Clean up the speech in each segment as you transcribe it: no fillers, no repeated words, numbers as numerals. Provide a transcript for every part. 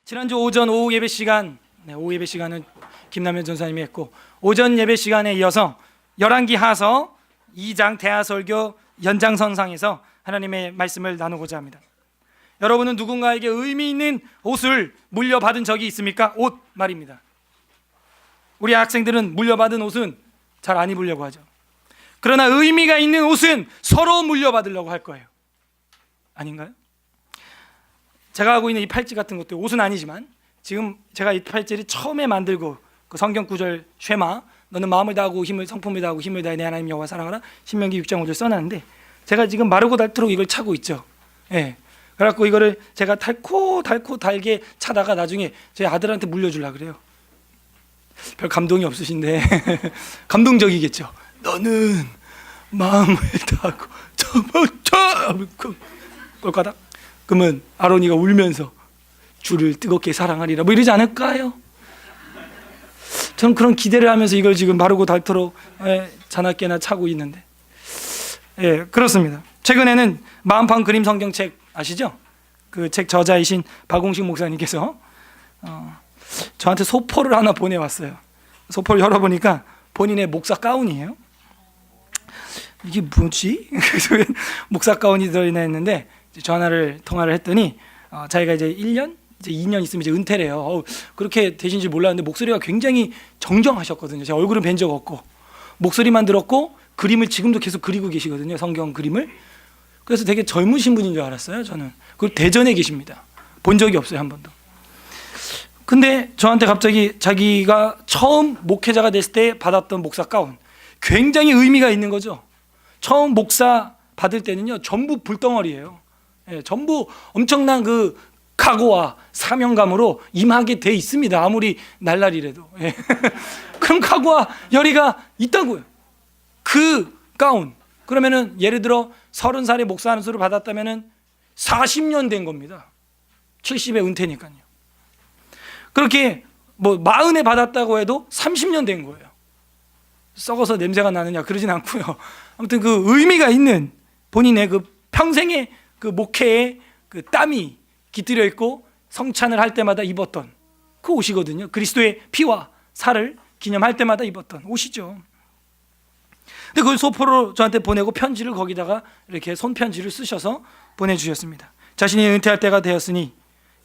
지난주 오전 오후 예배 시간, 오후 예배 시간은 김남현 전사님이 했고, 오전 예배 시간에 이어서 열왕기하서 2장 대하설교 연장선상에서 하나님의 말씀을 나누고자 합니다. 여러분은 누군가에게 의미 있는 옷을 물려받은 적이 있습니까? 옷 말입니다. 우리 학생들은 물려받은 옷은 잘 안 입으려고 하죠. 그러나 의미가 있는 옷은 서로 물려받으려고 할 거예요. 아닌가요? 제가 하고 있는 이 팔찌 같은 것도 옷은 아니지만, 지금 제가 이 팔찌를 처음에 만들고 그 성경 구절 쉐마, 너는 마음을 다하고 힘을 성품을 다하고 힘을 다해 내 하나님 여호와 사랑하라, 신명기 6장 5절 써놨는데, 제가 지금 마르고 닳도록 이걸 차고 있죠. 예. 그래갖고 이거를 제가 달고 달게 차다가 나중에 제 아들한테 물려주려고 그래요. 별 감동이 없으신데 감동적이겠죠. 너는 마음을 다하고 꼴까닥 그러면 아론이가 울면서 주를 뜨겁게 사랑하리라 뭐 이러지 않을까요? 저는 그런 기대를 하면서 이걸 지금 마르고 닳도록 자나깨나 차고 있는데, 그렇습니다. 최근에는 마음판 그림 성경책 아시죠? 그 책 저자이신 박홍식 목사님께서 저한테 소포를 하나 보내왔어요. 소포를 열어보니까 본인의 목사 가운이에요. 이게 뭐지? 그래서 목사 가운이 들어있나 했는데, 통화를 했더니 자기가 이제 1년? 이제 2년 있으면 이제 은퇴래요. 그렇게 되신 줄 몰랐는데 목소리가 굉장히 정정하셨거든요. 제가 얼굴은 뵌 적 없고 목소리만 들었고 그림을 지금도 계속 그리고 계시거든요. 성경 그림을. 그래서 되게 젊으신 분인 줄 알았어요. 저는. 그리고 대전에 계십니다. 본 적이 없어요, 한 번도. 근데 저한테 갑자기 자기가 처음 목회자가 됐을 때 받았던 목사 가운, 굉장히 의미가 있는 거죠. 처음 목사 받을 때는요, 전부 불덩어리예요. 전부 엄청난 그 각오와 사명감으로 임하게 돼 있습니다. 아무리 날라리래도. 그럼 각오와 열의가 있다고요. 그 가운. 그러면은 예를 들어 30살에 목사 안수를 받았다면은 40년 된 겁니다. 70에 은퇴니까요. 그렇게 뭐 40에 받았다고 해도 30년 된 거예요. 썩어서 냄새가 나느냐 그러진 않고요. 아무튼 그 의미가 있는 본인의 그 평생의 그 목회의 그 땀이 깃들여 있고 성찬을 할 때마다 입었던 그 옷이거든요. 그리스도의 피와 살을 기념할 때마다 입었던 옷이죠. 근데 그걸 소포로 저한테 보내고 편지를 거기다가 이렇게 손편지를 쓰셔서 보내주셨습니다. 자신이 은퇴할 때가 되었으니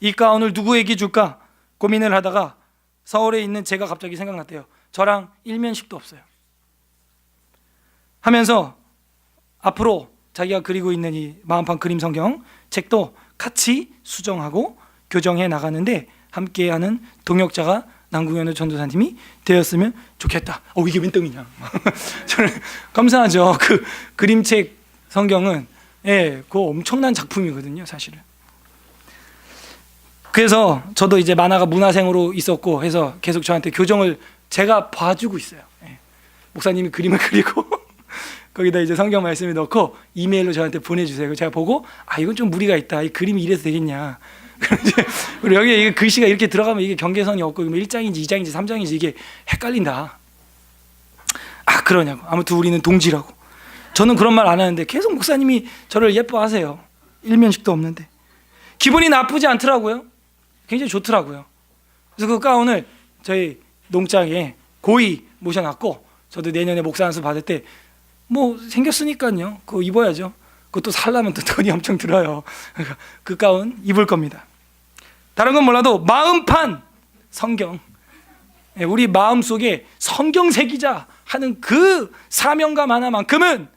이 가운을 누구에게 줄까 고민을 하다가 서울에 있는 제가 갑자기 생각났대요. 저랑 일면식도 없어요. 하면서 앞으로 자기가 그리고 있는 이 마음판 그림 성경 책도 같이 수정하고 교정해 나가는데 함께하는 동역자가 남궁현우 전도사님이 되었으면 좋겠다. 이게 웬 떡이냐. 저는 감사하죠. 그 그림책 성경은 그거 엄청난 작품이거든요, 사실은. 그래서 저도 이제 만화가 문화생으로 있었고 해서 계속 저한테 교정을 제가 봐주고 있어요. 목사님이 그림을 그리고 거기다 이제 성경 말씀을 넣고 이메일로 저한테 보내주세요. 제가 보고 이건 좀 무리가 있다. 이 그림이 이래서 되겠냐. 그리고 여기에 글씨가 이렇게 들어가면 이게 경계선이 없고 1장인지 2장인지 3장인지 이게 헷갈린다. 그러냐고. 아무튼 우리는 동지라고. 저는 그런 말 안 하는데 계속 목사님이 저를 예뻐하세요. 일면식도 없는데. 기분이 나쁘지 않더라고요. 굉장히 좋더라고요. 그래서 그 가운을 저희 농장에 고이 모셔놨고, 저도 내년에 목사 안수 받을 때 뭐 생겼으니까요. 그거 입어야죠. 그것도 살려면 또 돈이 엄청 들어요. 그 가운 입을 겁니다. 다른 건 몰라도 마음판 성경, 우리 마음속에 성경 새기자 하는 그 사명감 하나만큼은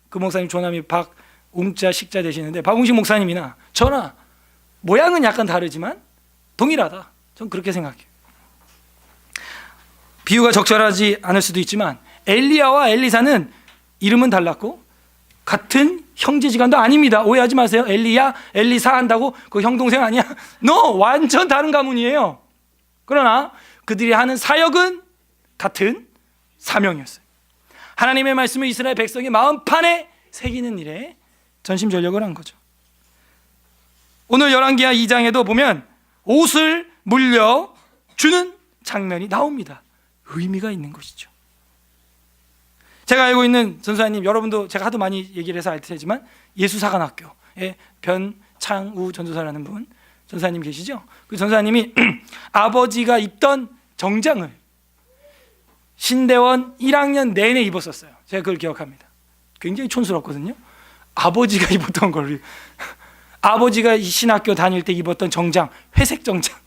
그 목사님 조남이 박웅자 식자 되시는데, 박웅식 목사님이나 저나 모양은 약간 다르지만 동일하다. 전 그렇게 생각해요. 비유가 적절하지 않을 수도 있지만 엘리야와 엘리사는 이름은 달랐고 같은 형제지간도 아닙니다. 오해하지 마세요. 엘리야, 엘리사 한다고 그 형 동생 아니야? 완전 다른 가문이에요. 그러나 그들이 하는 사역은 같은 사명이었어요. 하나님의 말씀을 이스라엘 백성의 마음판에 새기는 일에 전심전력을 한 거죠. 오늘 열왕기하 2장에도 보면 옷을 물려주는 장면이 나옵니다. 의미가 있는 것이죠. 제가 알고 있는 전도사님, 여러분도 제가 하도 많이 얘기를 해서 알 테지만 예수사관학교의 변창우 전도사라는 분, 전사님 계시죠? 그 전사님이 아버지가 입던 정장을 신대원 1학년 내내 입었었어요. 제가 그걸 기억합니다. 굉장히 촌스럽거든요. 아버지가 입었던 걸, 아버지가 신학교 다닐 때 입었던 정장, 회색 정장,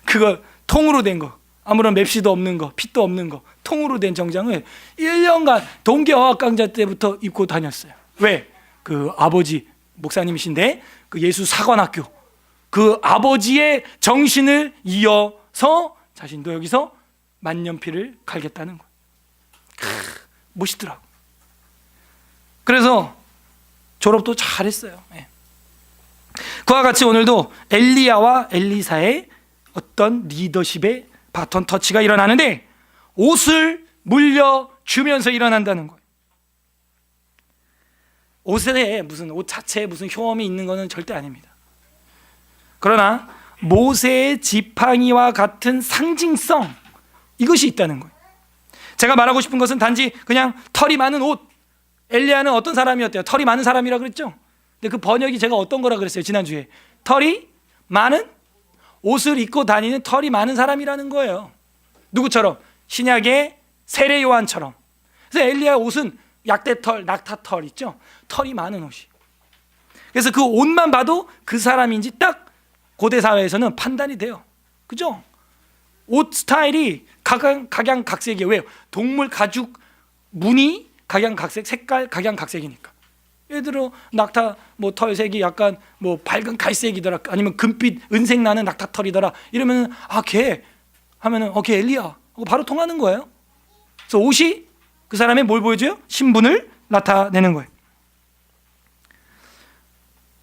그거 통으로 된 거, 아무런 맵시도 없는 거, 핏도 없는 거, 통으로 된 정장을 1년간 동계어학 강좌 때부터 입고 다녔어요. 왜? 그 아버지 목사님이신데 그 예수 사관학교 그 아버지의 정신을 이어서 자신도 여기서 만년필을 갈겠다는 거예요. 멋있더라고. 그래서 졸업도 잘했어요. 네. 그와 같이 오늘도 엘리야와 엘리사의 어떤 리더십의 바톤 터치가 일어나는데 옷을 물려주면서 일어난다는 거예요. 옷에 무슨 옷 자체에 무슨 효험이 있는 것은 절대 아닙니다. 그러나 모세의 지팡이와 같은 상징성, 이것이 있다는 거예요. 제가 말하고 싶은 것은 단지 그냥 털이 많은 옷, 엘리야는 어떤 사람이었대요? 털이 많은 사람이라 그랬죠? 근데 그 번역이 제가 어떤 거라 그랬어요? 지난주에 털이 많은 옷을 입고 다니는 털이 많은 사람이라는 거예요. 누구처럼? 신약의 세례 요한처럼. 그래서 엘리야 옷은 약대털, 낙타털 있죠? 털이 많은 옷이. 그래서 그 옷만 봐도 그 사람인지 딱 고대 사회에서는 판단이 돼요. 그죠? 옷 스타일이 각양각색이에요. 왜요? 동물 가죽 무늬 각양각색, 색깔 각양각색이니까. 예를 들어 낙타 뭐 털색이 약간 뭐 밝은 갈색이더라, 아니면 금빛 은색 나는 낙타털이더라, 이러면 걔 하면은 걔 엘리야 바로 통하는 거예요. 그래서 옷이 그 사람의 뭘 보여줘요? 신분을 나타내는 거예요.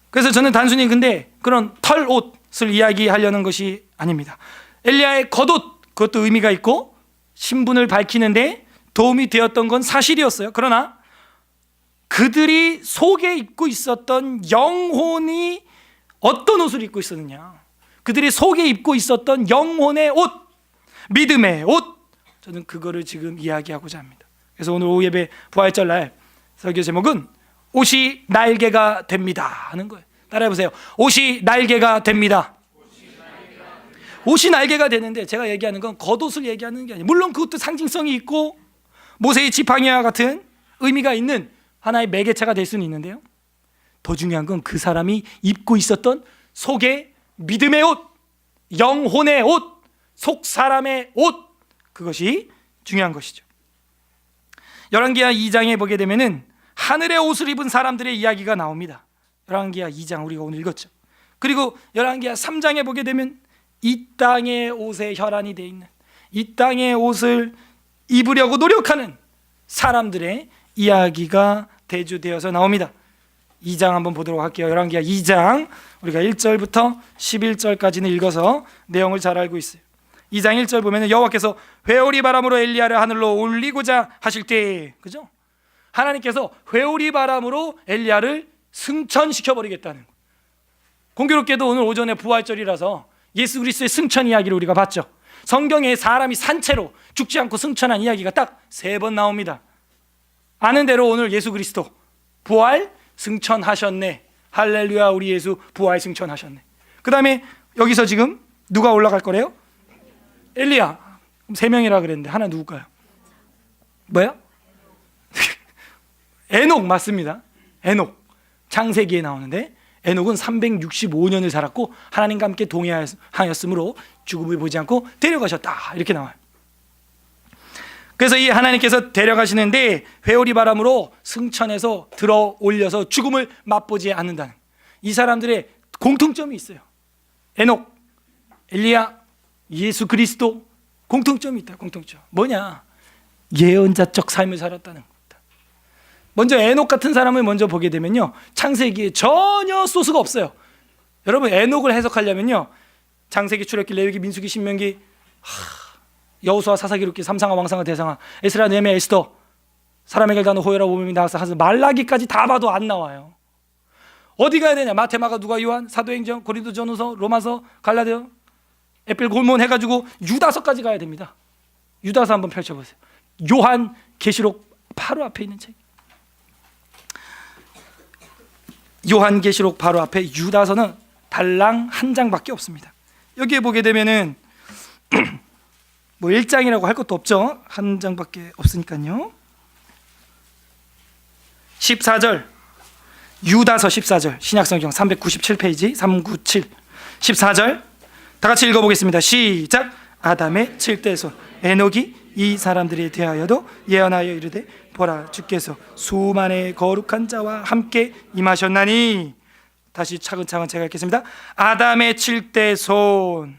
그래서 저는 단순히 근데 그런 털 옷을 이야기하려는 것이 아닙니다. 엘리야의 겉옷, 그것도 의미가 있고 신분을 밝히는데 도움이 되었던 건 사실이었어요. 그러나 그들이 속에 입고 있었던 영혼이 어떤 옷을 입고 있었느냐, 그들이 속에 입고 있었던 영혼의 옷, 믿음의 옷, 저는 그거를 지금 이야기하고자 합니다. 그래서 오늘 오후 예배 부활절 날 설교 제목은 옷이 날개가 됩니다 하는 거예요. 따라해보세요. 옷이 날개가 됩니다. 옷이 날개가 되는데 제가 얘기하는 건 겉옷을 얘기하는 게 아니에요. 물론 그것도 상징성이 있고 모세의 지팡이와 같은 의미가 있는 하나의 매개체가 될 수는 있는데요, 더 중요한 건 그 사람이 입고 있었던 속의 믿음의 옷, 영혼의 옷, 속 사람의 옷, 그것이 중요한 것이죠. 열왕기하 2장에 보게 되면은 하늘의 옷을 입은 사람들의 이야기가 나옵니다. 열왕기하 2장 우리가 오늘 읽었죠. 그리고 열왕기하 3장에 보게 되면 이 땅의 옷에 혈안이 돼 있는, 이 땅의 옷을 입으려고 노력하는 사람들의 이야기가 대주되어서 나옵니다. 2장 한번 보도록 할게요. 열왕기하 2장 우리가 1절부터 11절까지는 읽어서 내용을 잘 알고 있어요. 2장 1절 보면 여호와께서 회오리 바람으로 엘리야를 하늘로 올리고자 하실 때, 그죠? 하나님께서 회오리 바람으로 엘리야를 승천시켜 버리겠다는 거예요. 공교롭게도 오늘 오전에 부활절이라서 예수 그리스도의 승천 이야기를 우리가 봤죠. 성경에 사람이 산채로 죽지 않고 승천한 이야기가 딱 3번 나옵니다. 아는 대로 오늘 예수 그리스도 부활 승천하셨네, 할렐루야, 우리 예수 부활 승천하셨네. 그 다음에 여기서 지금 누가 올라갈 거래요? 엘리야. 그럼 3명이라 그랬는데 하나 누굴까요? 뭐야? 에녹 맞습니다. 에녹. 창세기에 나오는데 에녹은 365년을 살았고 하나님과 함께 동행하였으므로 죽음을 보지 않고 데려가셨다, 이렇게 나와요. 그래서 이 하나님께서 데려가시는데 회오리 바람으로 승천해서 들어 올려서 죽음을 맛보지 않는다는 이 사람들의 공통점이 있어요. 에녹, 엘리야, 예수 그리스도 공통점이 있다. 공통점 뭐냐? 예언자적 삶을 살았다는 겁니다. 먼저 에녹 같은 사람을 먼저 보게 되면요, 창세기에 전혀 소스가 없어요. 여러분 에녹을 해석하려면요, 창세기, 출애굽기, 레위기, 민수기, 신명기, 여호수아, 사사기, 룻기, 삼상아, 왕상아, 대상아, 에스라, 느헤미야, 에스더, 사람에게 다는 호요라, 오므미, 나하사, 하스, 말라기까지 다 봐도 안 나와요. 어디 가야 되냐? 마태, 마가, 누가, 요한, 사도행전, 고린도전후서, 로마서, 갈라디아, 에필, 골몬 해가지고 유다서까지 가야 됩니다. 유다서 한번 펼쳐보세요. 요한, 계시록 바로 앞에 있는 책. 요한 계시록 바로 앞에 유다서는 달랑 한 장밖에 없습니다. 여기에 보게 되면은 뭐 1장이라고 할 것도 없죠. 한 장밖에 없으니까요. 14절, 유다서 14절, 신약성경 397페이지 397 14절 다 같이 읽어보겠습니다. 시작. 아담의 7대손 에녹이 이 사람들에 대하여도 예언하여 이르되 보라 주께서 수만의 거룩한 자와 함께 임하셨나니. 다시 차근차근 제가 읽겠습니다. 아담의 7대손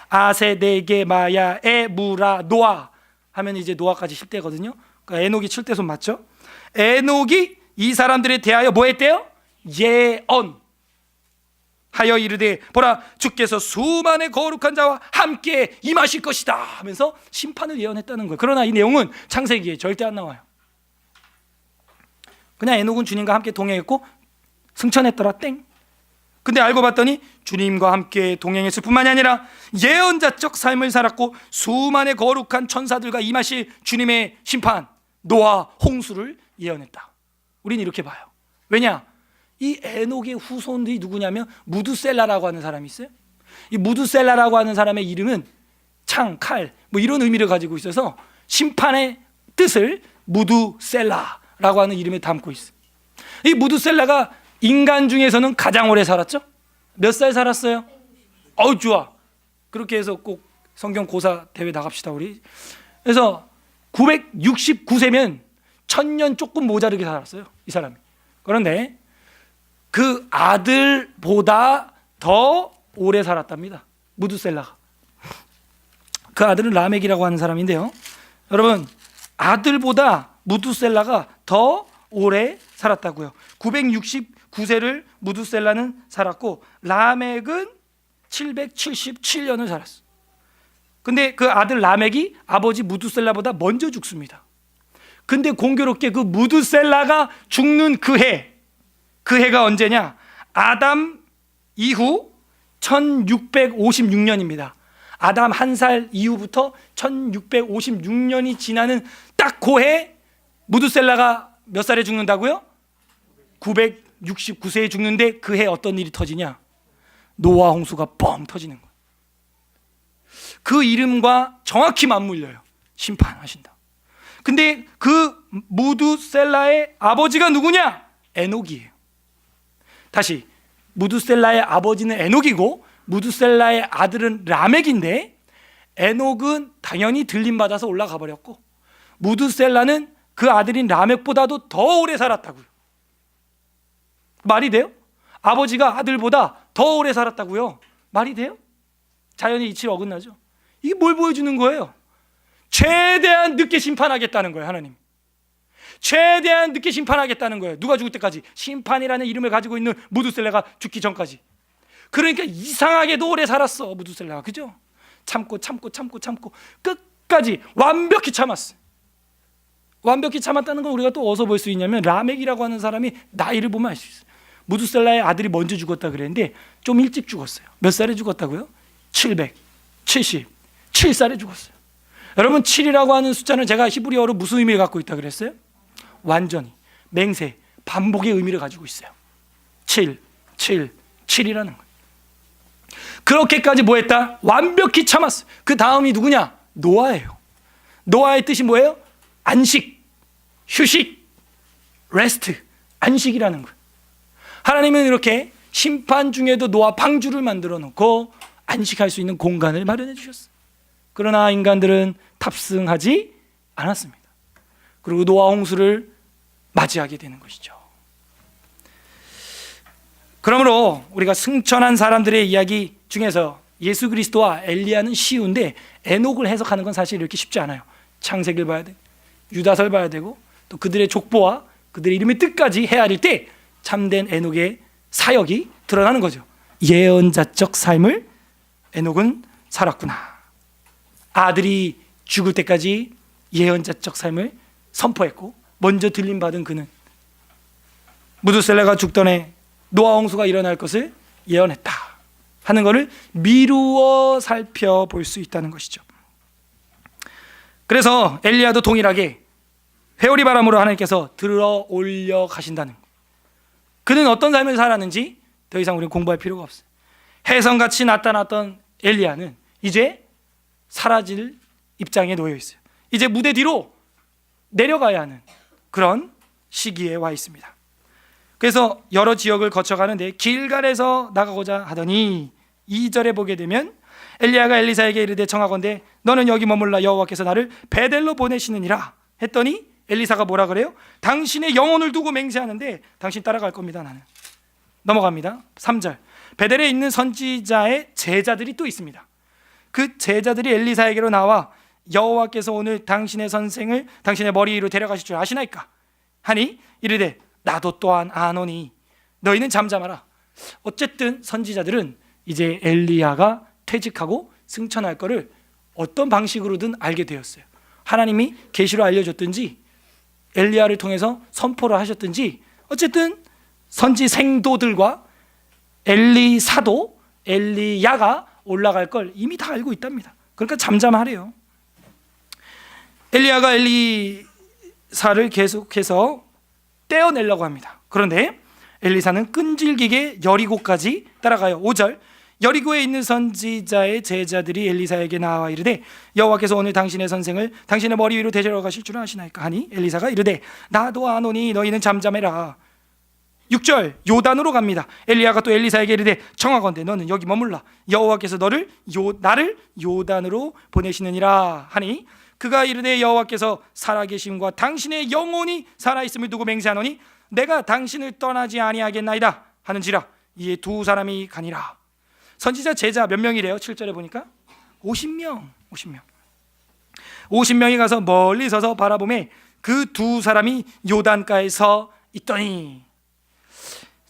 아세, 네게, 마야, 에, 무라, 노아 하면 이제 노아까지 10대거든요. 그러니까 에녹이 7대손 맞죠? 에녹이 이 사람들에 대하여 뭐 했대요? 예언하여 이르되 보라 주께서 수만의 거룩한 자와 함께 임하실 것이다 하면서 심판을 예언했다는 거예요. 그러나 이 내용은 창세기에 절대 안 나와요. 그냥 에녹은 주님과 함께 동행했고 승천했더라 땡. 근데 알고 봤더니 주님과 함께 동행했을 뿐만이 아니라 예언자적 삶을 살았고 수만의 거룩한 천사들과 임하실 주님의 심판, 노아, 홍수를 예언했다. 우리는 이렇게 봐요. 왜냐? 이 에녹의 후손들이 누구냐면 무두셀라라고 하는 사람이 있어요. 이 무두셀라라고 하는 사람의 이름은 창, 칼 뭐 이런 의미를 가지고 있어서 심판의 뜻을 무두셀라라고 하는 이름에 담고 있어요. 이 무두셀라가 인간 중에서는 가장 오래 살았죠? 몇 살 살았어요? 어우 좋아. 그렇게 해서 꼭 성경 고사 대회 나갑시다 우리. 그래서 969세면 1000년 조금 모자르게 살았어요 이 사람이. 그런데 그 아들보다 더 오래 살았답니다 무두셀라가. 그 아들은 라멕이라고 하는 사람인데요, 여러분 아들보다 무두셀라가 더 오래 살았다고요. 969세를 무두셀라는 살았고 라멕은 777년을 살았어. 근데 그 아들 라멕이 아버지 무두셀라보다 먼저 죽습니다. 근데 공교롭게 그 무두셀라가 죽는 그 해가 언제냐? 아담 이후 1656년입니다. 아담 한 살 이후부터 1656년이 지나는 딱 그 해 무두셀라가 몇 살에 죽는다고요? 969세에 죽는데 그 해 어떤 일이 터지냐? 노아 홍수가 뻥 터지는 거예요. 그 이름과 정확히 맞물려요. 심판하신다. 근데 그 무두셀라의 아버지가 누구냐? 에녹이에요. 다시 무두셀라의 아버지는 에녹이고 무두셀라의 아들은 라멕인데 에녹은 당연히 들림받아서 올라가 버렸고 무두셀라는 그 아들인 라멕보다도 더 오래 살았다고요. 말이 돼요? 아버지가 아들보다 더 오래 살았다고요. 말이 돼요? 자연의 이치를 어긋나죠. 이게 뭘 보여주는 거예요? 최대한 늦게 심판하겠다는 거예요. 하나님 최대한 늦게 심판하겠다는 거예요. 누가 죽을 때까지? 심판이라는 이름을 가지고 있는 무두셀라가 죽기 전까지. 그러니까 이상하게도 오래 살았어 무두셀라가. 그죠? 참고 끝까지 완벽히 참았어요. 완벽히 참았다는 건 우리가 또 어디서 볼 수 있냐면 라멕이라고 하는 사람이 나이를 보면 알 수 있어요. 무두셀라의 아들이 먼저 죽었다 그랬는데 좀 일찍 죽었어요. 몇 살에 죽었다고요? 777살에 죽었어요. 여러분 7이라고 하는 숫자는 제가 히브리어로 무슨 의미를 갖고 있다 그랬어요? 완전히, 맹세, 반복의 의미를 가지고 있어요. 7이라는 거예요. 그렇게까지 뭐 했다? 완벽히 참았어요. 그 다음이 누구냐? 노아예요. 노아의 뜻이 뭐예요? 안식, 휴식, 레스트, 안식이라는 거예요. 하나님은 이렇게 심판 중에도 노아 방주를 만들어 놓고 안식할 수 있는 공간을 마련해 주셨어요. 그러나 인간들은 탑승하지 않았습니다. 그리고 노아 홍수를 맞이하게 되는 것이죠. 그러므로 우리가 승천한 사람들의 이야기 중에서 예수 그리스도와 엘리야는 쉬운데 에녹을 해석하는 건 사실 이렇게 쉽지 않아요. 창세기를 봐야 되고 유다서를 봐야 되고 또 그들의 족보와 그들의 이름의 뜻까지 헤아릴 때 참된 에녹의 사역이 드러나는 거죠. 예언자적 삶을 에녹은 살았구나. 아들이 죽을 때까지 예언자적 삶을 선포했고 먼저 들림받은 그는 무두셀라가 죽던 해 노아 홍수가 일어날 것을 예언했다 하는 것을 미루어 살펴볼 수 있다는 것이죠. 그래서 엘리야도 동일하게 회오리 바람으로 하나님께서 들어 올려 가신다는 거예요. 그는 어떤 삶을 살았는지 더 이상 우리는 공부할 필요가 없어요. 혜성같이 나타났던 엘리야는 이제 사라질 입장에 놓여 있어요. 이제 무대 뒤로 내려가야 하는 그런 시기에 와 있습니다. 그래서 여러 지역을 거쳐가는데 길갈에서 나가고자 하더니 2절에 보게 되면 엘리야가 엘리사에게 이르되 청하건대 너는 여기 머물라 여호와께서 나를 베델로 보내시느니라 했더니 엘리사가 뭐라 그래요? 당신의 영혼을 두고 맹세하는데 당신 따라갈 겁니다. 나는. 넘어갑니다. 3절. 베델에 있는 선지자의 제자들이 또 있습니다. 그 제자들이 엘리사에게로 나와 여호와께서 오늘 당신의 선생을 당신의 머리 위로 데려가실 줄 아시나이까 하니 이르되 나도 또한 아노니 너희는 잠잠하라. 어쨌든 선지자들은 이제 엘리야가 퇴직하고 승천할 거를 어떤 방식으로든 알게 되었어요. 하나님이 계시로 알려줬든지 엘리야를 통해서 선포를 하셨든지 어쨌든 선지 생도들과 엘리사도 엘리야가 올라갈 걸 이미 다 알고 있답니다. 그러니까 잠잠하래요. 엘리야가 엘리사를 계속해서 떼어내려고 합니다. 그런데 엘리사는 끈질기게 여리고까지 따라가요. 5절. 여리고에 있는 선지자의 제자들이 엘리사에게 나와 이르되 여호와께서 오늘 당신의 선생을 당신의 머리 위로 데려가실 줄 아시나이까 하니 엘리사가 이르되 나도 아노니 너희는 잠잠해라. 6절. 요단으로 갑니다. 엘리야가 또 엘리사에게 이르되 청하건대 너는 여기 머물라 여호와께서 나를 요단으로 보내시느니라 하니 그가 이르되 여호와께서 살아계심과 당신의 영혼이 살아있음을 두고 맹세하노니 내가 당신을 떠나지 아니하겠나이다 하는지라. 이에 두 사람이 가니라. 선지자 제자 몇 명이래요? 7절에 보니까 50명이 가서 멀리 서서 바라보매 그 두 사람이 요단가에 서 있더니.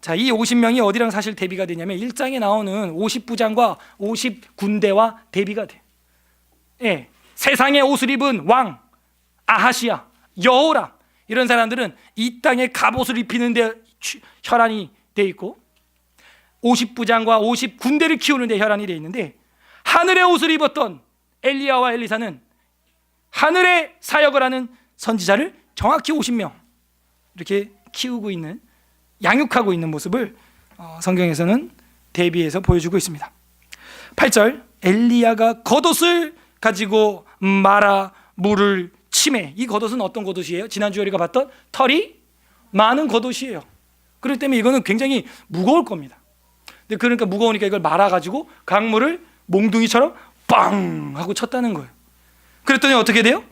자, 이 50명이 어디랑 사실 대비가 되냐면 1장에 나오는 50부장과 50군대와 대비가 돼. 예, 세상의 옷을 입은 왕 아하시야, 여호람 이런 사람들은 이 땅에 갑옷을 입히는 데 혈안이 돼 있고 50부장과 50군대를 키우는 데 혈안이 돼 있는데 하늘의 옷을 입었던 엘리야와 엘리사는 하늘의 사역을 하는 선지자를 정확히 50명 이렇게 키우고 있는 양육하고 있는 모습을 성경에서는 대비해서 보여주고 있습니다. 8절. 엘리야가 겉옷을 가지고 말아 물을 치매. 이 겉옷은 어떤 겉옷이에요? 지난주에 우리가 봤던 털이 많은 겉옷이에요. 그렇기 때문에 이거는 굉장히 무거울 겁니다. 근데 그러니까 무거우니까 이걸 말아가지고 강물을 몽둥이처럼 빵 하고 쳤다는 거예요. 그랬더니 어떻게 돼요?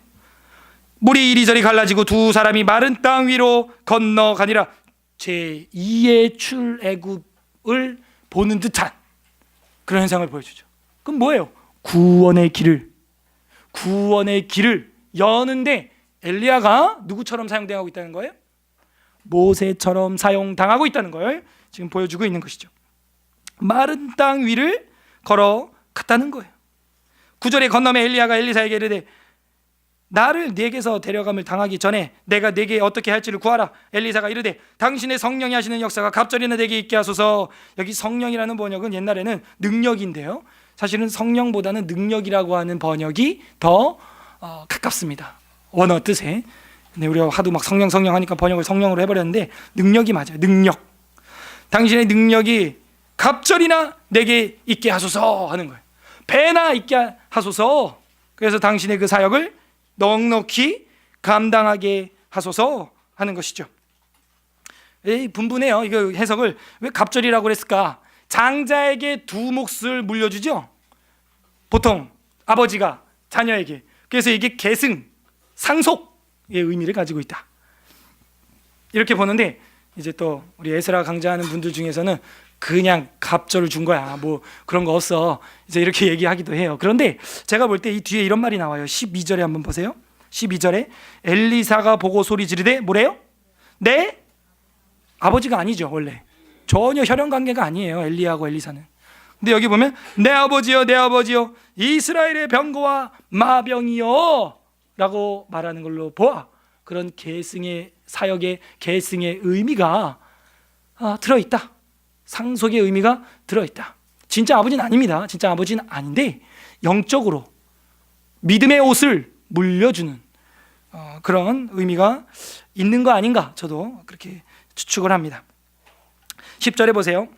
물이 이리저리 갈라지고 두 사람이 마른 땅 위로 건너가니라. 제2의 출애굽을 보는 듯한 그런 현상을 보여주죠. 그럼 뭐예요? 구원의 길을 여는데 엘리야가 누구처럼 사용당하고 있다는 거예요? 모세처럼 사용당하고 있다는 걸 지금 보여주고 있는 것이죠. 마른 땅 위를 걸어갔다는 거예요. 9절에 건너매 엘리야가 엘리사에게 이르되 나를 네게서 데려감을 당하기 전에 내가 네게 어떻게 할지를 구하라. 엘리사가 이르되 당신의 성령이 하시는 역사가 갑절이나 내게 있게 하소서. 여기 성령이라는 번역은 옛날에는 능력인데요, 사실은 성령보다는 능력이라고 하는 번역이 더 가깝습니다. 원어 뜻에. 근데 우리가 하도 막 성령 하니까 번역을 성령으로 해버렸는데 능력이 맞아요. 능력. 당신의 능력이 갑절이나 내게 있게 하소서 하는 거예요. 배나 있게 하소서. 그래서 당신의 그 사역을 넉넉히 감당하게 하소서 하는 것이죠. 분분해요. 이거 해석을 왜 갑절이라고 그랬을까? 장자에게 두 몫을 물려주죠. 보통 아버지가 자녀에게. 그래서 이게 계승, 상속의 의미를 가지고 있다. 이렇게 보는데 이제 또 우리 에스라 강좌하는 분들 중에서는 그냥 갑절을 준 거야, 뭐 그런 거 없어, 이제 이렇게 얘기하기도 해요. 그런데 제가 볼 때 이 뒤에 이런 말이 나와요. 12절에 한번 보세요. 12절에 엘리사가 보고 소리 지르되 뭐래요? 내 아버지가 아니죠. 원래 전혀 혈연 관계가 아니에요, 엘리야하고 엘리사는. 근데 여기 보면 내 아버지여 내 아버지여 이스라엘의 병거와 마병이여 라고 말하는 걸로 보아 그런 계승의 사역의 계승의 의미가 들어있다. 상속의 의미가 들어있다. 진짜 아버지는 아닙니다. 진짜 아버지는 아닌데 영적으로 믿음의 옷을 물려주는 그런 의미가 있는 거 아닌가, 저도 그렇게 추측을 합니다. 10절에 보세요.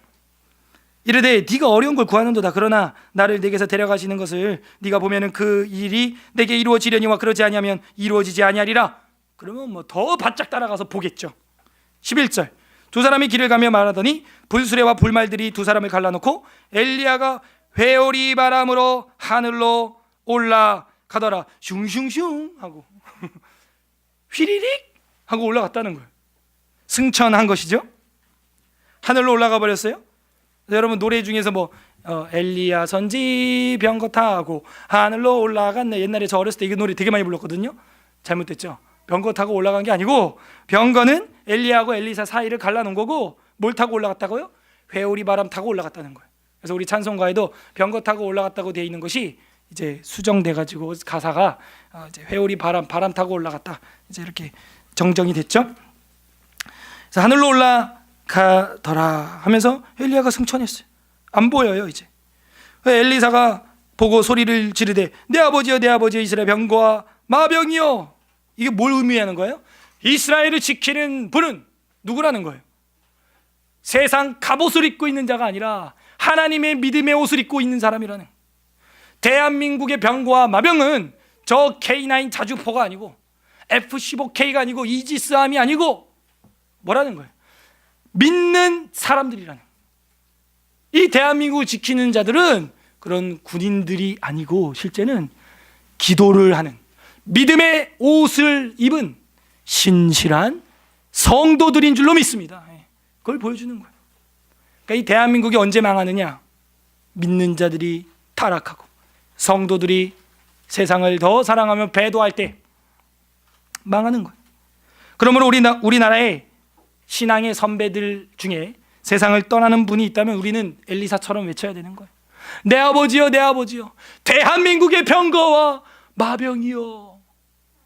이르되 네가 어려운 걸 구하는도다. 그러나 나를 내게서 데려가시는 것을 네가 보면은 그 일이 내게 이루어지려니와 그러지 아니하면 이루어지지 아니하리라. 그러면 뭐 더 바짝 따라가서 보겠죠. 11절 두 사람이 길을 가며 말하더니 불수레와 불말들이 두 사람을 갈라놓고 엘리야가 회오리 바람으로 하늘로 올라가더라. 슝슝슝 하고 휘리릭 하고 올라갔다는 거예요. 승천한 것이죠. 하늘로 올라가 버렸어요. 여러분 노래 중에서 뭐 엘리야 선지 병거 타고 하늘로 올라갔네. 옛날에 저 어렸을 때 이 노래 되게 많이 불렀거든요. 잘못됐죠. 병거 타고 올라간 게 아니고 병거는 엘리야하고 엘리사 사이를 갈라놓은 거고 뭘 타고 올라갔다고요? 회오리 바람 타고 올라갔다는 거예요. 그래서 우리 찬송가에도 병거 타고 올라갔다고 되어 있는 것이 이제 수정돼 가지고 가사가 이제 회오리 바람 타고 올라갔다 이제 이렇게 정정이 됐죠. 그래서 하늘로 올라가더라 하면서 엘리야가 승천했어요. 안 보여요 이제. 엘리사가 보고 소리를 지르되 내 아버지여 내 아버지여 이스라엘 병거와 마병이여. 이게 뭘 의미하는 거예요? 이스라엘을 지키는 분은 누구라는 거예요? 세상 갑옷을 입고 있는 자가 아니라 하나님의 믿음의 옷을 입고 있는 사람이라는. 대한민국의 병거와 마병은 저 K9 자주포가 아니고 F-15K가 아니고 이지스함이 아니고 뭐라는 거예요? 믿는 사람들이라는. 이 대한민국을 지키는 자들은 그런 군인들이 아니고 실제는 기도를 하는 믿음의 옷을 입은 신실한 성도들인 줄로 믿습니다. 그걸 보여주는 거예요. 그러니까 이 대한민국이 언제 망하느냐? 믿는 자들이 타락하고 성도들이 세상을 더 사랑하며 배도할 때 망하는 거예요. 그러므로 우리나라의 신앙의 선배들 중에 세상을 떠나는 분이 있다면 우리는 엘리사처럼 외쳐야 되는 거예요. 내 아버지여 내 아버지여 대한민국의 병거와 마병이여.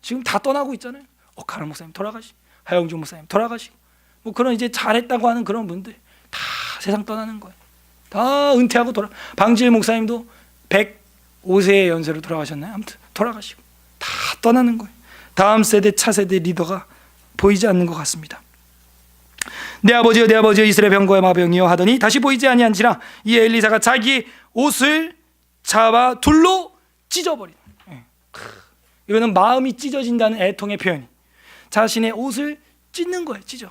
지금 다 떠나고 있잖아요. 오카라 목사님 돌아가시고 하영중 목사님 돌아가시고 뭐 그런 이제 잘했다고 하는 그런 분들 다 세상 떠나는 거예요. 다 은퇴하고 방지일 목사님도 105세의 연세로 돌아가셨나요? 아무튼 돌아가시고 다 떠나는 거예요. 다음 세대 차세대 리더가 보이지 않는 것 같습니다. 내 아버지여 이스라엘 병거의 마병이여 하더니 다시 보이지 아니한지라 이 엘리사가 자기의 옷을 잡아 둘로 찢어버린. 이거는 마음이 찢어진다는 애통의 표현이. 자신의 옷을 찢는 거예요. 찢어.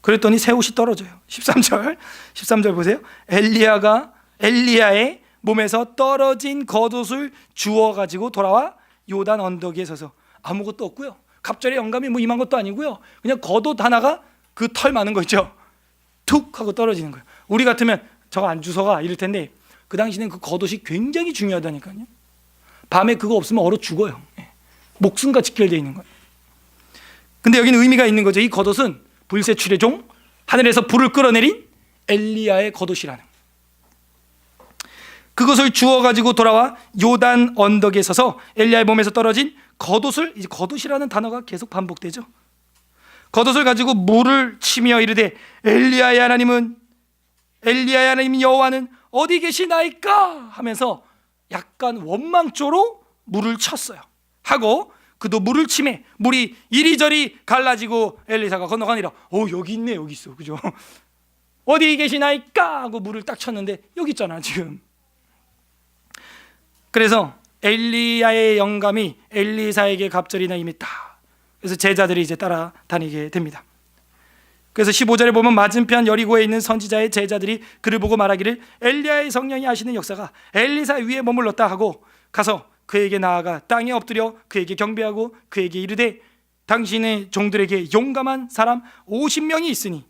그랬더니 새 옷이 떨어져요. 13절 보세요. 엘리야의 몸에서 떨어진 겉옷을 주워 가지고 돌아와 요단 언덕에 서서 아무것도 없고요. 갑절의 영감이 뭐 임한 것도 아니고요. 그냥 겉옷 하나가 그 털 많은 거 있죠. 툭 하고 떨어지는 거예요. 우리 같으면 저거 안 주워가 이럴 텐데 그 당시는 그 겉옷이 굉장히 중요하다니까요. 밤에 그거 없으면 얼어 죽어요. 목숨과 직결되어 있는 거예요. 근데 여기는 의미가 있는 거죠. 이 겉옷은 불세출의 종, 하늘에서 불을 끌어내린 엘리야의 겉옷이라는. 그것을 주워 가지고 돌아와 요단 언덕에 서서 엘리야의 몸에서 떨어진 겉옷을, 이제 겉옷이라는 단어가 계속 반복되죠. 겉옷을 가지고 물을 치며 이르되 엘리야의 하나님 여호와는 어디 계시나이까 하면서 약간 원망조로 물을 쳤어요. 하고 그도 물을 치매 물이 이리저리 갈라지고 엘리사가 건너가니라. 여기 있네, 여기 있어, 그죠? 어디 계시나이까 하고 물을 딱 쳤는데 여기 있잖아 지금. 그래서 엘리야의 영감이 엘리사에게 갑절이 임했다. 그래서 제자들이 이제 따라다니게 됩니다. 그래서 15절에 보면 맞은편 여리고에 있는 선지자의 제자들이 그를 보고 말하기를 엘리야의 성령이 하시는 역사가 엘리사 위에 머물렀다 하고 가서 그에게 나아가 땅에 엎드려 그에게 경배하고 그에게 이르되 당신의 종들에게 용감한 사람 50명이 있으니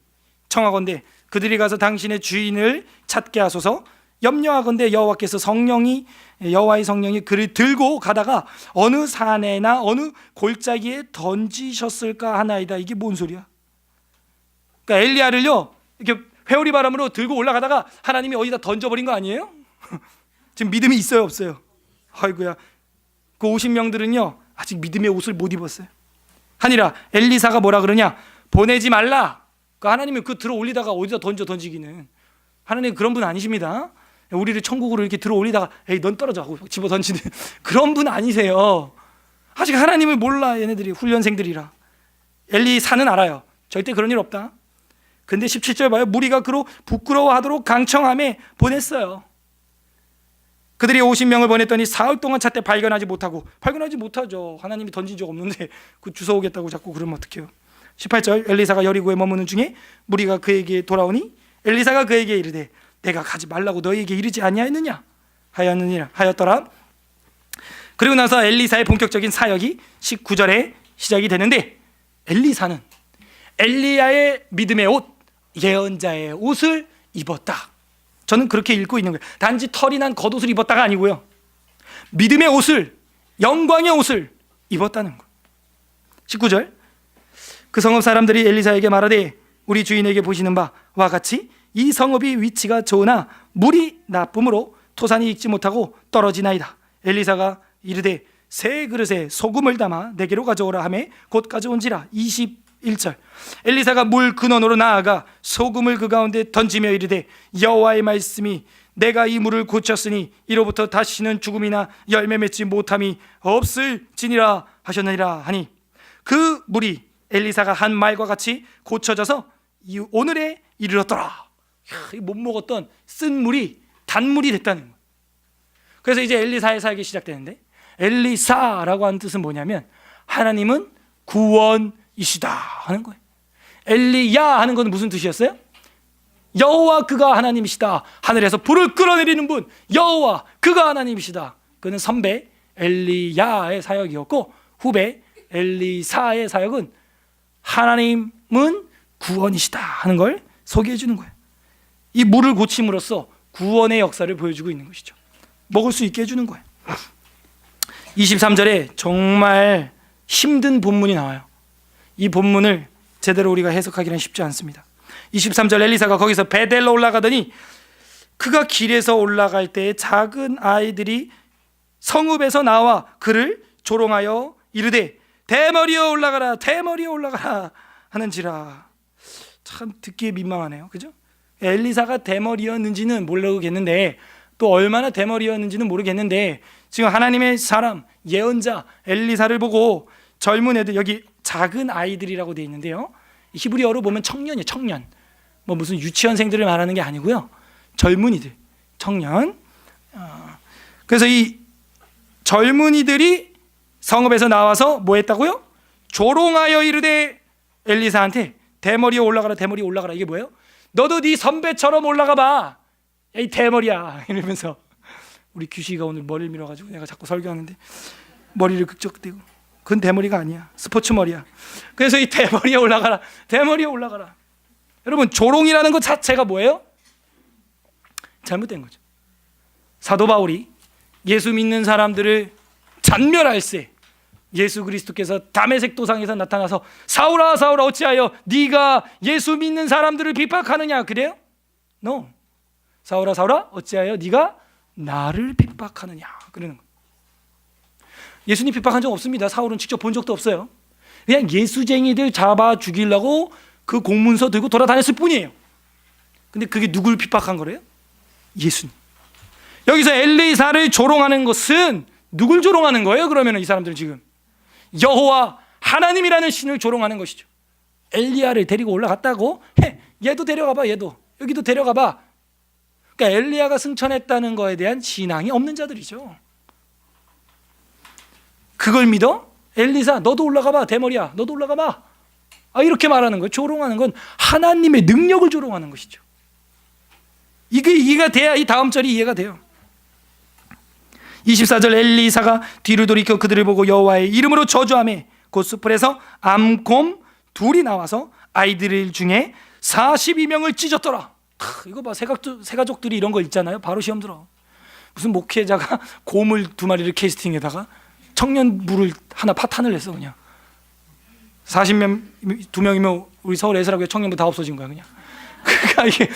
청하건대 그들이 가서 당신의 주인을 찾게 하소서. 염려하건대 여호와의 성령이 그를 들고 가다가 어느 산에나 어느 골짜기에 던지셨을까 하나이다. 이게 뭔 소리야? 그러니까 엘리야를요 이렇게 회오리 바람으로 들고 올라가다가 하나님이 어디다 던져버린 거 아니에요? 지금 믿음이 있어요 없어요? 아이고야, 그 50명들은요 아직 믿음의 옷을 못 입었어요. 하니라 엘리사가 뭐라 그러냐? 보내지 말라. 그 하나님이 그 들어 올리다가 어디다 던지기는. 하나님 그런 분 아니십니다. 우리를 천국으로 이렇게 들어 올리다가 에이 넌 떨어져 하고 집어 던지는 그런 분 아니세요. 아직 하나님을 몰라. 얘네들이 훈련생들이라. 엘리사는 알아요. 절대 그런 일 없다. 근데 17절 봐요. 무리가 그로 부끄러워하도록 강청함에 보냈어요. 그들이 50명을 보냈더니 사흘 동안 찾되 발견하지 못하죠. 하나님이 던진 적 없는데 그 주워오겠다고 자꾸 그러면 어떡해요. 18절 엘리사가 여리고에 머무는 중에 무리가 그에게 돌아오니 엘리사가 그에게 이르되 내가 가지 말라고 너희에게 이르지 아니하였느냐 하였더라. 그리고 나서 엘리사의 본격적인 사역이 19절에 시작이 되는데, 엘리사는 엘리야의 믿음의 옷, 예언자의 옷을 입었다. 저는 그렇게 읽고 있는 거예요. 단지 털이 난 겉옷을 입었다가 아니고요, 믿음의 옷을, 영광의 옷을 입었다는 거. 19절 그 성읍 사람들이 엘리사에게 말하되 우리 주인에게 보시는 바와 같이 이 성읍이 위치가 좋으나 물이 나쁨으로 토산이 익지 못하고 떨어지나이다. 엘리사가 이르되 새 그릇에 소금을 담아 내게로 가져오라 하매 곧 가져온지라. 21절 엘리사가 물 근원으로 나아가 소금을 그 가운데 던지며 이르되 여호와의 말씀이 내가 이 물을 고쳤으니 이로부터 다시는 죽음이나 열매 맺지 못함이 없을지니라 하셨느니라 하니, 그 물이 엘리사가 한 말과 같이 고쳐져서 오늘에 이르렀더라. 못 먹었던 쓴 물이 단물이 됐다는 거예요. 그래서 이제 엘리사의 사역이 시작되는데, 엘리사라고 하는 뜻은 뭐냐면 하나님은 구원이시다 하는 거예요. 엘리야 하는 건 무슨 뜻이었어요? 여호와 그가 하나님이시다. 하늘에서 불을 끌어내리는 분 여호와 그가 하나님이시다. 그는 선배 엘리야의 사역이었고, 후배 엘리사의 사역은 하나님은 구원이시다 하는 걸 소개해 주는 거예요. 이 물을 고침으로써 구원의 역사를 보여주고 있는 것이죠. 먹을 수 있게 해주는 거예요. 23절에 정말 힘든 본문이 나와요. 이 본문을 제대로 우리가 해석하기는 쉽지 않습니다. 23절 엘리사가 거기서 베델로 올라가더니 그가 길에서 올라갈 때 작은 아이들이 성읍에서 나와 그를 조롱하여 이르되 대머리여 올라가라 대머리여 올라가라 하는지라. 참 듣기에 민망하네요. 그죠? 엘리사가 대머리였는지는 모르겠는데, 또 얼마나 대머리였는지는 모르겠는데, 지금 하나님의 사람 예언자 엘리사를 보고 젊은 애들, 여기 작은 아이들이라고 되어 있는데요, 히브리어로 보면 청년이에요. 청년. 뭐 무슨 유치원생들을 말하는 게 아니고요, 젊은이들, 청년. 그래서 이 젊은이들이 성읍에서 나와서 뭐 했다고요? 조롱하여 이르되 엘리사한테 대머리에 올라가라 대머리에 올라가라. 이게 뭐예요? 너도 네 선배처럼 올라가 봐. 야, 이 대머리야. 이러면서 우리 규식이가 오늘 머리를 밀어가지고 내가 자꾸 설교하는데 머리를 극적대고, 그건 대머리가 아니야. 스포츠 머리야. 그래서 이 대머리에 올라가라 대머리에 올라가라. 여러분, 조롱이라는 것 자체가 뭐예요? 잘못된 거죠. 사도 바울이 예수 믿는 사람들을 잔멸할세 예수 그리스도께서 다메섹 도상에서 나타나서 사울아 사울아 어찌하여 네가 예수 믿는 사람들을 비박하느냐 그래요? No. 사울아 사울아 어찌하여 네가 나를 핍박하느냐 그러는 거예요. 예수님 핍박한 적 없습니다. 사울은 직접 본 적도 없어요. 그냥 예수쟁이들 잡아 죽이려고 그 공문서 들고 돌아다녔을 뿐이에요. 근데 그게 누굴 핍박한 거래요? 예수님. 여기서 엘리사를 조롱하는 것은 누굴 조롱하는 거예요? 그러면 이 사람들은 지금 여호와 하나님이라는 신을 조롱하는 것이죠. 엘리야를 데리고 올라갔다고 해, 얘도 데려가봐, 얘도 여기도 데려가봐. 그러니까 엘리야가 승천했다는 거에 대한 신앙이 없는 자들이죠. 그걸 믿어? 엘리사 너도 올라가봐, 대머리야 너도 올라가봐. 이렇게 말하는 거예요. 조롱하는 건 하나님의 능력을 조롱하는 것이죠. 이게 이해가 돼야 이 다음 절이 이해가 돼요. 24절 엘리사가 뒤를 돌이켜 그들을 보고 여호와의 이름으로 저주하매 곧 수풀에서 암곰 둘이 나와서 아이들 중에 42명을 찢었더라. 이거 봐, 새가족들이 이런 거 있잖아요. 바로 시험 들어. 무슨 목회자가 곰을 2마리를 캐스팅에다가 청년부를 하나 파탄을 냈어. 그냥 40명 2명이면 우리 서울 에스라교회 청년부 다 없어진 거야 그냥. 그러니까 이게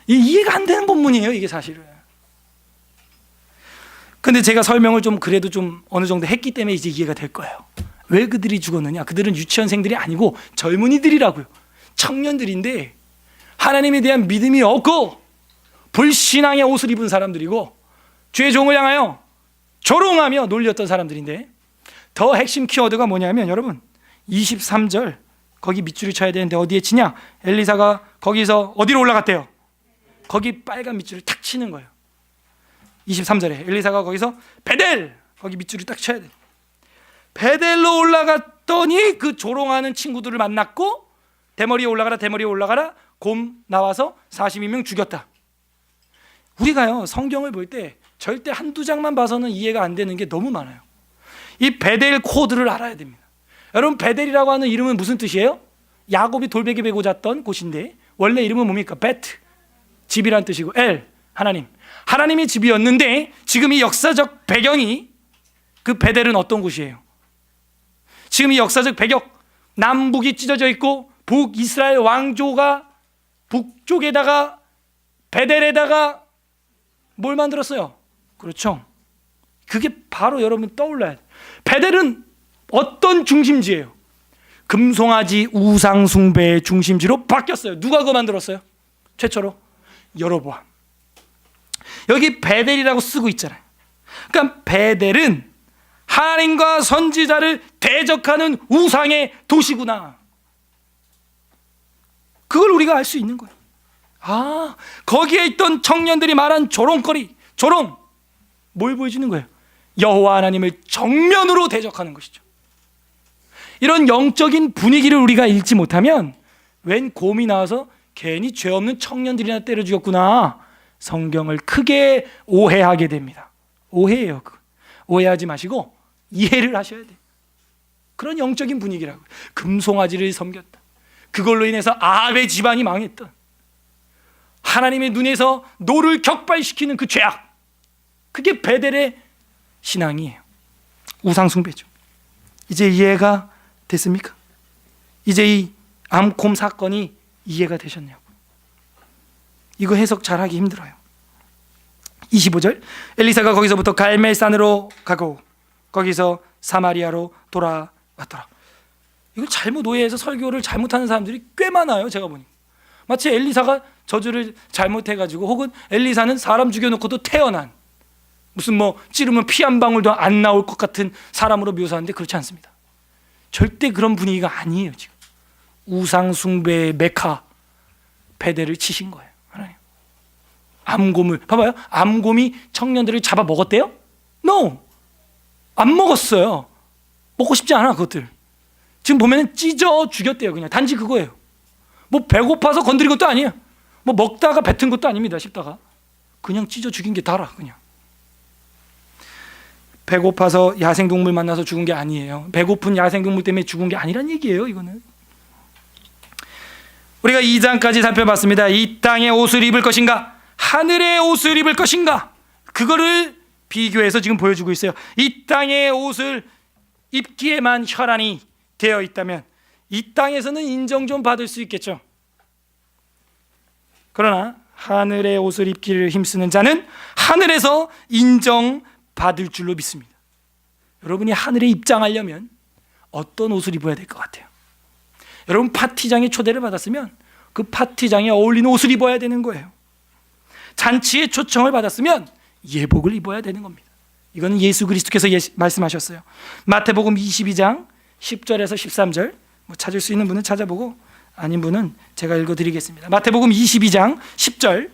이해가 안 되는 본문이에요 이게 사실은. 근데 제가 설명을 좀 그래도 좀 어느 정도 했기 때문에 이제 이해가 될 거예요. 왜 그들이 죽었느냐? 그들은 유치원생들이 아니고 젊은이들이라고요. 청년들인데 하나님에 대한 믿음이 없고 불신앙의 옷을 입은 사람들이고 주의 종을 향하여 조롱하며 놀렸던 사람들인데, 더 핵심 키워드가 뭐냐면 여러분 23절 거기 밑줄을 쳐야 되는데 어디에 치냐? 엘리사가 거기서 어디로 올라갔대요? 거기 빨간 밑줄을 탁 치는 거예요. 23절에 엘리사가 거기서 베델, 거기 밑줄을 딱 쳐야 돼. 베델로 올라갔더니 그 조롱하는 친구들을 만났고, 대머리에 올라가라, 대머리에 올라가라, 곰 나와서 42명 죽였다. 우리가요 성경을 볼 때 절대 한두 장만 봐서는 이해가 안 되는 게 너무 많아요. 이 베델 코드를 알아야 됩니다. 여러분, 베델이라고 하는 이름은 무슨 뜻이에요? 야곱이 돌베개 베고 잤던 곳인데 원래 이름은 뭡니까? 베트, 집이란 뜻이고, 엘, 하나님, 하나님의 집이었는데 지금 이 역사적 배경이, 그 베델은 어떤 곳이에요? 지금 이 역사적 배경, 남북이 찢어져 있고 북이스라엘 왕조가 북쪽에다가 베델에다가 뭘 만들었어요? 그렇죠, 그게 바로 여러분 떠올라야 돼요. 베델은 어떤 중심지예요? 금송아지 우상 숭배의 중심지로 바뀌었어요. 누가 그거 만들었어요? 최초로 여로보암. 여기 베델이라고 쓰고 있잖아요. 그러니까 베델은 하나님과 선지자를 대적하는 우상의 도시구나. 그걸 우리가 알 수 있는 거예요. 아, 거기에 있던 청년들이 말한 조롱거리, 조롱, 뭘 보여주는 거예요? 여호와 하나님을 정면으로 대적하는 것이죠. 이런 영적인 분위기를 우리가 읽지 못하면 웬 곰이 나와서 괜히 죄 없는 청년들이나 때려 죽였구나, 성경을 크게 오해하게 됩니다. 오해예요. 오해하지 마시고 이해를 하셔야 돼요. 그런 영적인 분위기라고. 금송아지를 섬겼다, 그걸로 인해서 아합의 집안이 망했던, 하나님의 눈에서 노를 격발시키는 그 죄악, 그게 베델의 신앙이에요. 우상숭배죠. 이제 이해가 됐습니까? 이제 이 암곰 사건이 이해가 되셨냐고. 이거 해석 잘하기 힘들어요. 25절, 엘리사가 거기서부터 갈멜산으로 가고 거기서 사마리아로 돌아왔더라. 이걸 잘못 오해해서 설교를 잘못하는 사람들이 꽤 많아요. 제가 보니 마치 엘리사가 저주를 잘못해가지고, 혹은 엘리사는 사람 죽여놓고도 태어난, 무슨 뭐 찌르면 피 한 방울도 안 나올 것 같은 사람으로 묘사하는데 그렇지 않습니다. 절대 그런 분위기가 아니에요. 지금 우상 숭배의 메카 베델을 치신 거예요, 하나님. 암곰을 봐봐요. 암곰이 청년들을 잡아 먹었대요? No, 안 먹었어요. 먹고 싶지 않아. 그것들 지금 보면 찢어 죽였대요. 그냥 단지 그거예요. 뭐 배고파서 건드린 것도 아니에요. 뭐 먹다가 뱉은 것도 아닙니다. 씹다가 그냥 찢어 죽인 게 다라. 그냥 배고파서 야생동물 만나서 죽은 게 아니에요. 배고픈 야생동물 때문에 죽은 게 아니란 얘기예요. 이거는 우리가 2장까지 살펴봤습니다. 이 땅의 옷을 입을 것인가, 하늘의 옷을 입을 것인가, 그거를 비교해서 지금 보여주고 있어요. 이 땅의 옷을 입기에만 혈안이 되어 있다면 이 땅에서는 인정 좀 받을 수 있겠죠. 그러나 하늘의 옷을 입기를 힘쓰는 자는 하늘에서 인정받을 줄로 믿습니다. 여러분이 하늘에 입장하려면 어떤 옷을 입어야 될 것 같아요? 여러분, 파티장에 초대를 받았으면 그 파티장에 어울리는 옷을 입어야 되는 거예요. 잔치에 초청을 받았으면 예복을 입어야 되는 겁니다. 이거는 예수 그리스도께서 말씀하셨어요. 마태복음 22장 10절에서 13절, 뭐 찾을 수 있는 분은 찾아보고 아닌 분은 제가 읽어드리겠습니다. 마태복음 22장 10절에서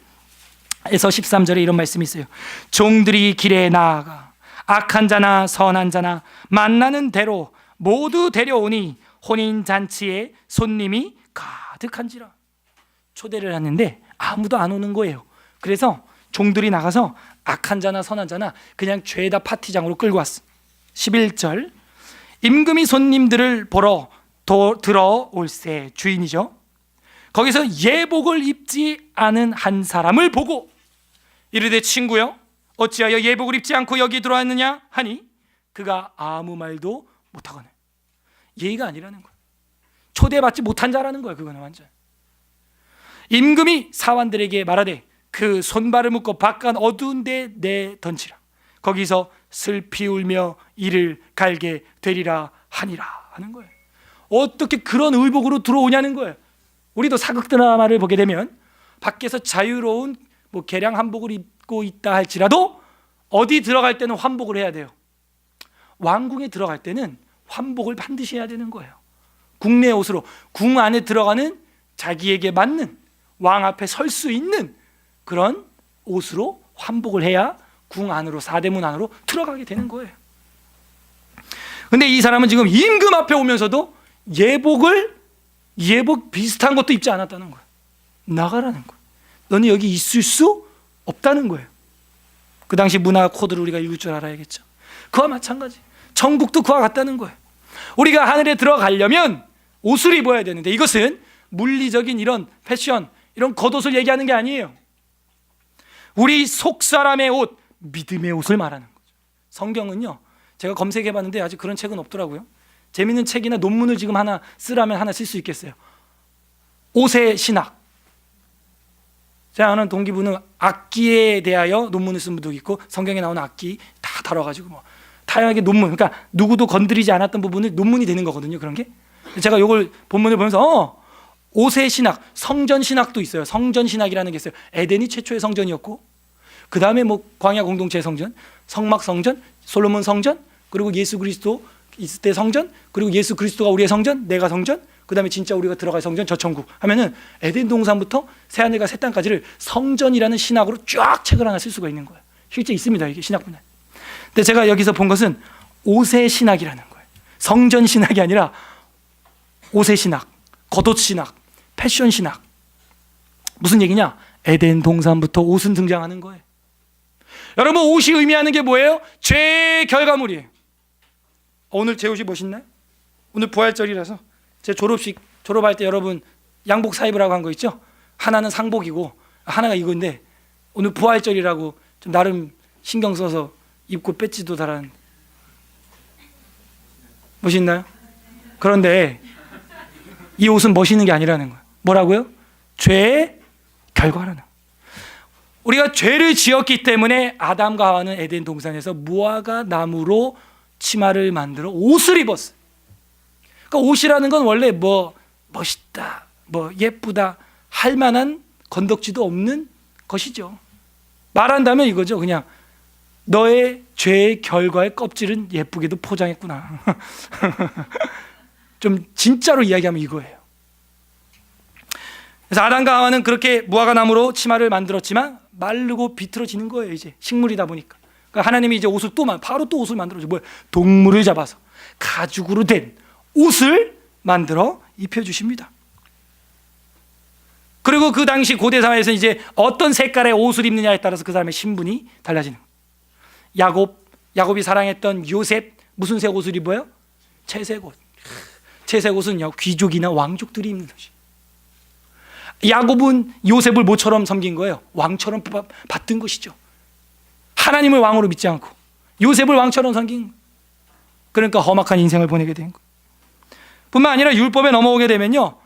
13절에 이런 말씀이 있어요. 종들이 길에 나아가 악한 자나 선한 자나 만나는 대로 모두 데려오니 혼인잔치에 손님이 가득한지라. 초대를 하는데 아무도 안 오는 거예요. 그래서 종들이 나가서 악한 자나 선한 자나 그냥 죄다 파티장으로 끌고 왔어. 11절, 임금이 손님들을 보러 들어올세, 주인이죠. 거기서 예복을 입지 않은 한 사람을 보고 이르되, 친구여, 어찌하여 예복을 입지 않고 여기 들어왔느냐 하니 그가 아무 말도 못하거늘. 예의가 아니라는 거예요. 초대받지 못한 자라는 거예요. 그거는 완전. 임금이 사환들에게 말하되 그 손발을 묶고 바깥 어두운 데 내던지라. 거기서 슬피 울며 이를 갈게 되리라 하니라 하는 거예요. 어떻게 그런 의복으로 들어오냐는 거예요. 우리도 사극 드라마를 보게 되면 밖에서 자유로운 뭐 개량 한복을 입고 있다 할지라도 어디 들어갈 때는 환복을 해야 돼요. 왕궁에 들어갈 때는 환복을 반드시 해야 되는 거예요. 국내 옷으로 궁 안에 들어가는 자기에게 맞는 왕 앞에 설 수 있는 그런 옷으로 환복을 해야 궁 안으로, 사대문 안으로 들어가게 되는 거예요. 근데 이 사람은 지금 임금 앞에 오면서도 예복 비슷한 것도 입지 않았다는 거예요. 나가라는 거예요. 너는 여기 있을 수 없다는 거예요. 그 당시 문화 코드를 우리가 읽을 줄 알아야겠죠. 그와 마찬가지, 천국도 그와 같다는 거예요. 우리가 하늘에 들어가려면 옷을 입어야 되는데, 이것은 물리적인 이런 패션, 이런 겉옷을 얘기하는 게 아니에요. 우리 속 사람의 옷, 믿음의 옷을 말하는 거죠. 성경은요, 제가 검색해 봤는데 아직 그런 책은 없더라고요. 재밌는 책이나 논문을 지금 하나 쓰라면 하나 쓸 수 있겠어요. 옷의 신학. 제가 아는 동기부는 악기에 대하여 논문을 쓴 분도 있고, 성경에 나오는 악기 다 다뤄가지고 뭐 다양하게 논문, 그러니까 누구도 건드리지 않았던 부분을 논문이 되는 거거든요. 그런 게 제가 이걸 본문을 보면서 옷의 신학, 성전 신학도 있어요. 성전 신학이라는 게 있어요. 에덴이 최초의 성전이었고, 그 다음에 뭐 광야 공동체의 성전, 성막 성전, 솔로몬 성전, 그리고 예수 그리스도 있을 때 성전, 그리고 예수 그리스도가 우리의 성전, 내가 성전, 그 다음에 진짜 우리가 들어갈 성전, 저 천국 하면은 에덴 동산부터 새하늘과 새 땅까지를 성전이라는 신학으로 쫙 책을 하나 쓸 수가 있는 거예요. 실제 있습니다, 이게 신학 분야. 근데 제가 여기서 본 것은 옷의 신학이라는 거예요. 성전 신학이 아니라 옷의 신학, 겉옷 신학, 패션 신학. 무슨 얘기냐? 에덴 동산부터 옷은 등장하는 거예요. 여러분, 옷이 의미하는 게 뭐예요? 죄의 결과물이에요. 오늘 제 옷이 멋있나요? 오늘 부활절이라서 제 졸업할 때 여러분 양복 사입으라고 한 거 있죠? 하나는 상복이고 하나가 이건데, 오늘 부활절이라고 좀 나름 신경 써서 입고 배지도 달한. 멋있나요? 그런데 이 옷은 멋있는 게 아니라는 거예요. 뭐라고요? 죄의 결과라는 거예요. 우리가 죄를 지었기 때문에 아담과 하와는 에덴 동산에서 무화과 나무로 치마를 만들어 옷을 입었어요. 그러니까 옷이라는 건 원래 뭐 멋있다, 뭐 예쁘다 할 만한 건덕지도 없는 것이죠. 말한다면 이거죠. 그냥 너의 죄의 결과의 껍질은 예쁘게도 포장했구나. 좀 진짜로 이야기하면 이거예요. 그래서 아담과 하와는 그렇게 무화과 나무로 치마를 만들었지만 마르고 비틀어지는 거예요. 이제 식물이다 보니까. 그러니까 하나님이 이제 옷을 바로 또 옷을 만들어줘. 뭐예요? 동물을 잡아서 가죽으로 된 옷을 만들어 입혀주십니다. 그리고 그 당시 고대 사회에서 이제 어떤 색깔의 옷을 입느냐에 따라서 그 사람의 신분이 달라지는 거예요. 야곱이 사랑했던 요셉, 무슨 색 옷을 입어요? 채색 옷. 채색 옷은요, 귀족이나 왕족들이 입는 것이. 야곱은 요셉을 뭐처럼 섬긴 거예요? 왕처럼 받든 것이죠. 하나님을 왕으로 믿지 않고 요셉을 왕처럼 섬긴 거예요. 그러니까 험악한 인생을 보내게 된 거예요. 뿐만 아니라 율법에 넘어오게 되면요,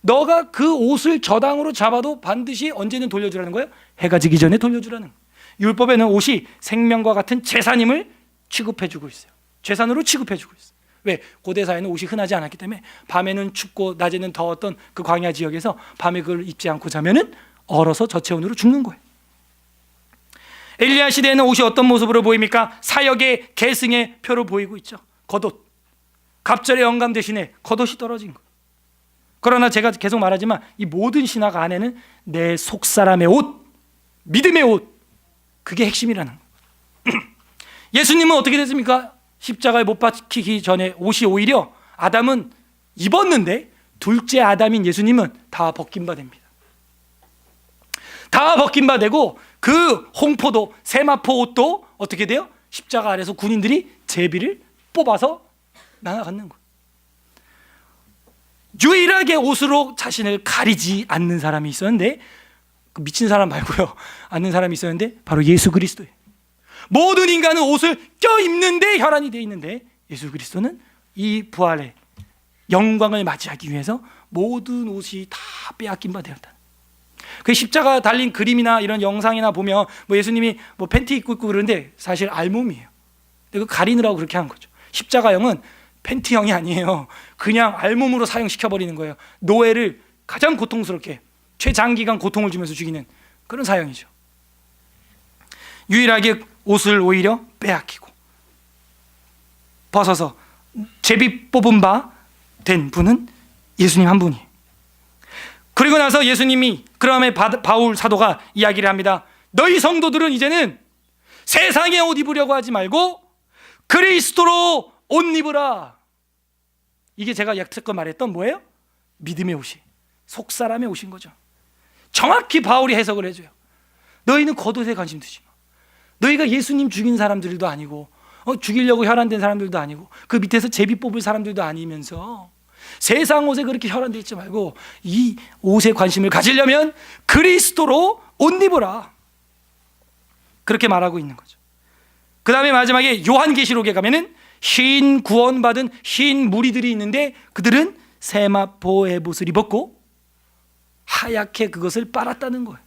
너가 그 옷을 저당으로 잡아도 반드시 언제는 돌려주라는 거예요? 해가 지기 전에 돌려주라는 거예요. 율법에는 옷이 생명과 같은 재산임을 취급해주고 있어요. 재산으로 취급해주고 있어요. 왜? 고대 사회는 옷이 흔하지 않았기 때문에 밤에는 춥고 낮에는 더웠던 그 광야 지역에서 밤에 그걸 입지 않고 자면은 얼어서 저체온으로 죽는 거예요. 엘리야 시대에는 옷이 어떤 모습으로 보입니까? 사역의 계승의 표로 보이고 있죠. 겉옷. 갑절의 영감 대신에 겉옷이 떨어진 거예요. 그러나 제가 계속 말하지만 이 모든 신학 안에는 내 속사람의 옷, 믿음의 옷, 그게 핵심이라는 거예요. 예수님은 어떻게 됐습니까? 십자가에 못 박히기 전에 옷이 오히려 아담은 입었는데 둘째 아담인 예수님은 다 벗긴 바 됩니다. 다 벗긴 바 되고 그 홍포도 세마포 옷도 어떻게 돼요? 십자가 아래서 군인들이 제비를 뽑아서 나눠갖는 거예요. 유일하게 옷으로 자신을 가리지 않는 사람이 있었는데, 그 미친 사람 말고요, 않는 사람이 있었는데 바로 예수 그리스도예요. 모든 인간은 옷을 껴입는데 혈안이 되어 있는데 예수 그리스도는 이 부활의 영광을 맞이하기 위해서 모든 옷이 다 빼앗긴 바 되었다. 그 십자가 달린 그림이나 이런 영상이나 보면 뭐 예수님이 뭐 팬티 입고 있고 그러는데 사실 알몸이에요. 근데 그 가리느라고 그렇게 한 거죠. 십자가형은 팬티형이 아니에요. 그냥 알몸으로 사형시켜버리는 거예요. 노예를 가장 고통스럽게 최장기간 고통을 주면서 죽이는 그런 사형이죠. 유일하게 옷을 오히려 빼앗기고 벗어서 제비 뽑은 바 된 분은 예수님 한 분이에요. 그리고 나서 예수님이 그다음에 바울 사도가 이야기를 합니다. 너희 성도들은 이제는 세상의 옷 입으려고 하지 말고 그리스도로 옷 입으라. 이게 제가 여태껏 말했던 뭐예요? 믿음의 옷이, 속사람의 옷인 거죠. 정확히 바울이 해석을 해줘요. 너희는 겉옷에 관심 두지 마. 너희가 예수님 죽인 사람들도 아니고 죽이려고 혈안된 사람들도 아니고 그 밑에서 제비 뽑을 사람들도 아니면서 세상 옷에 그렇게 혈안돼 있지 말고 이 옷에 관심을 가지려면 그리스도로 옷 입으라. 그렇게 말하고 있는 거죠. 그 다음에 마지막에 요한계시록에 가면은 흰 구원받은 흰 무리들이 있는데 그들은 세마포 에봇을 입었고 하얗게 그것을 빨았다는 거예요.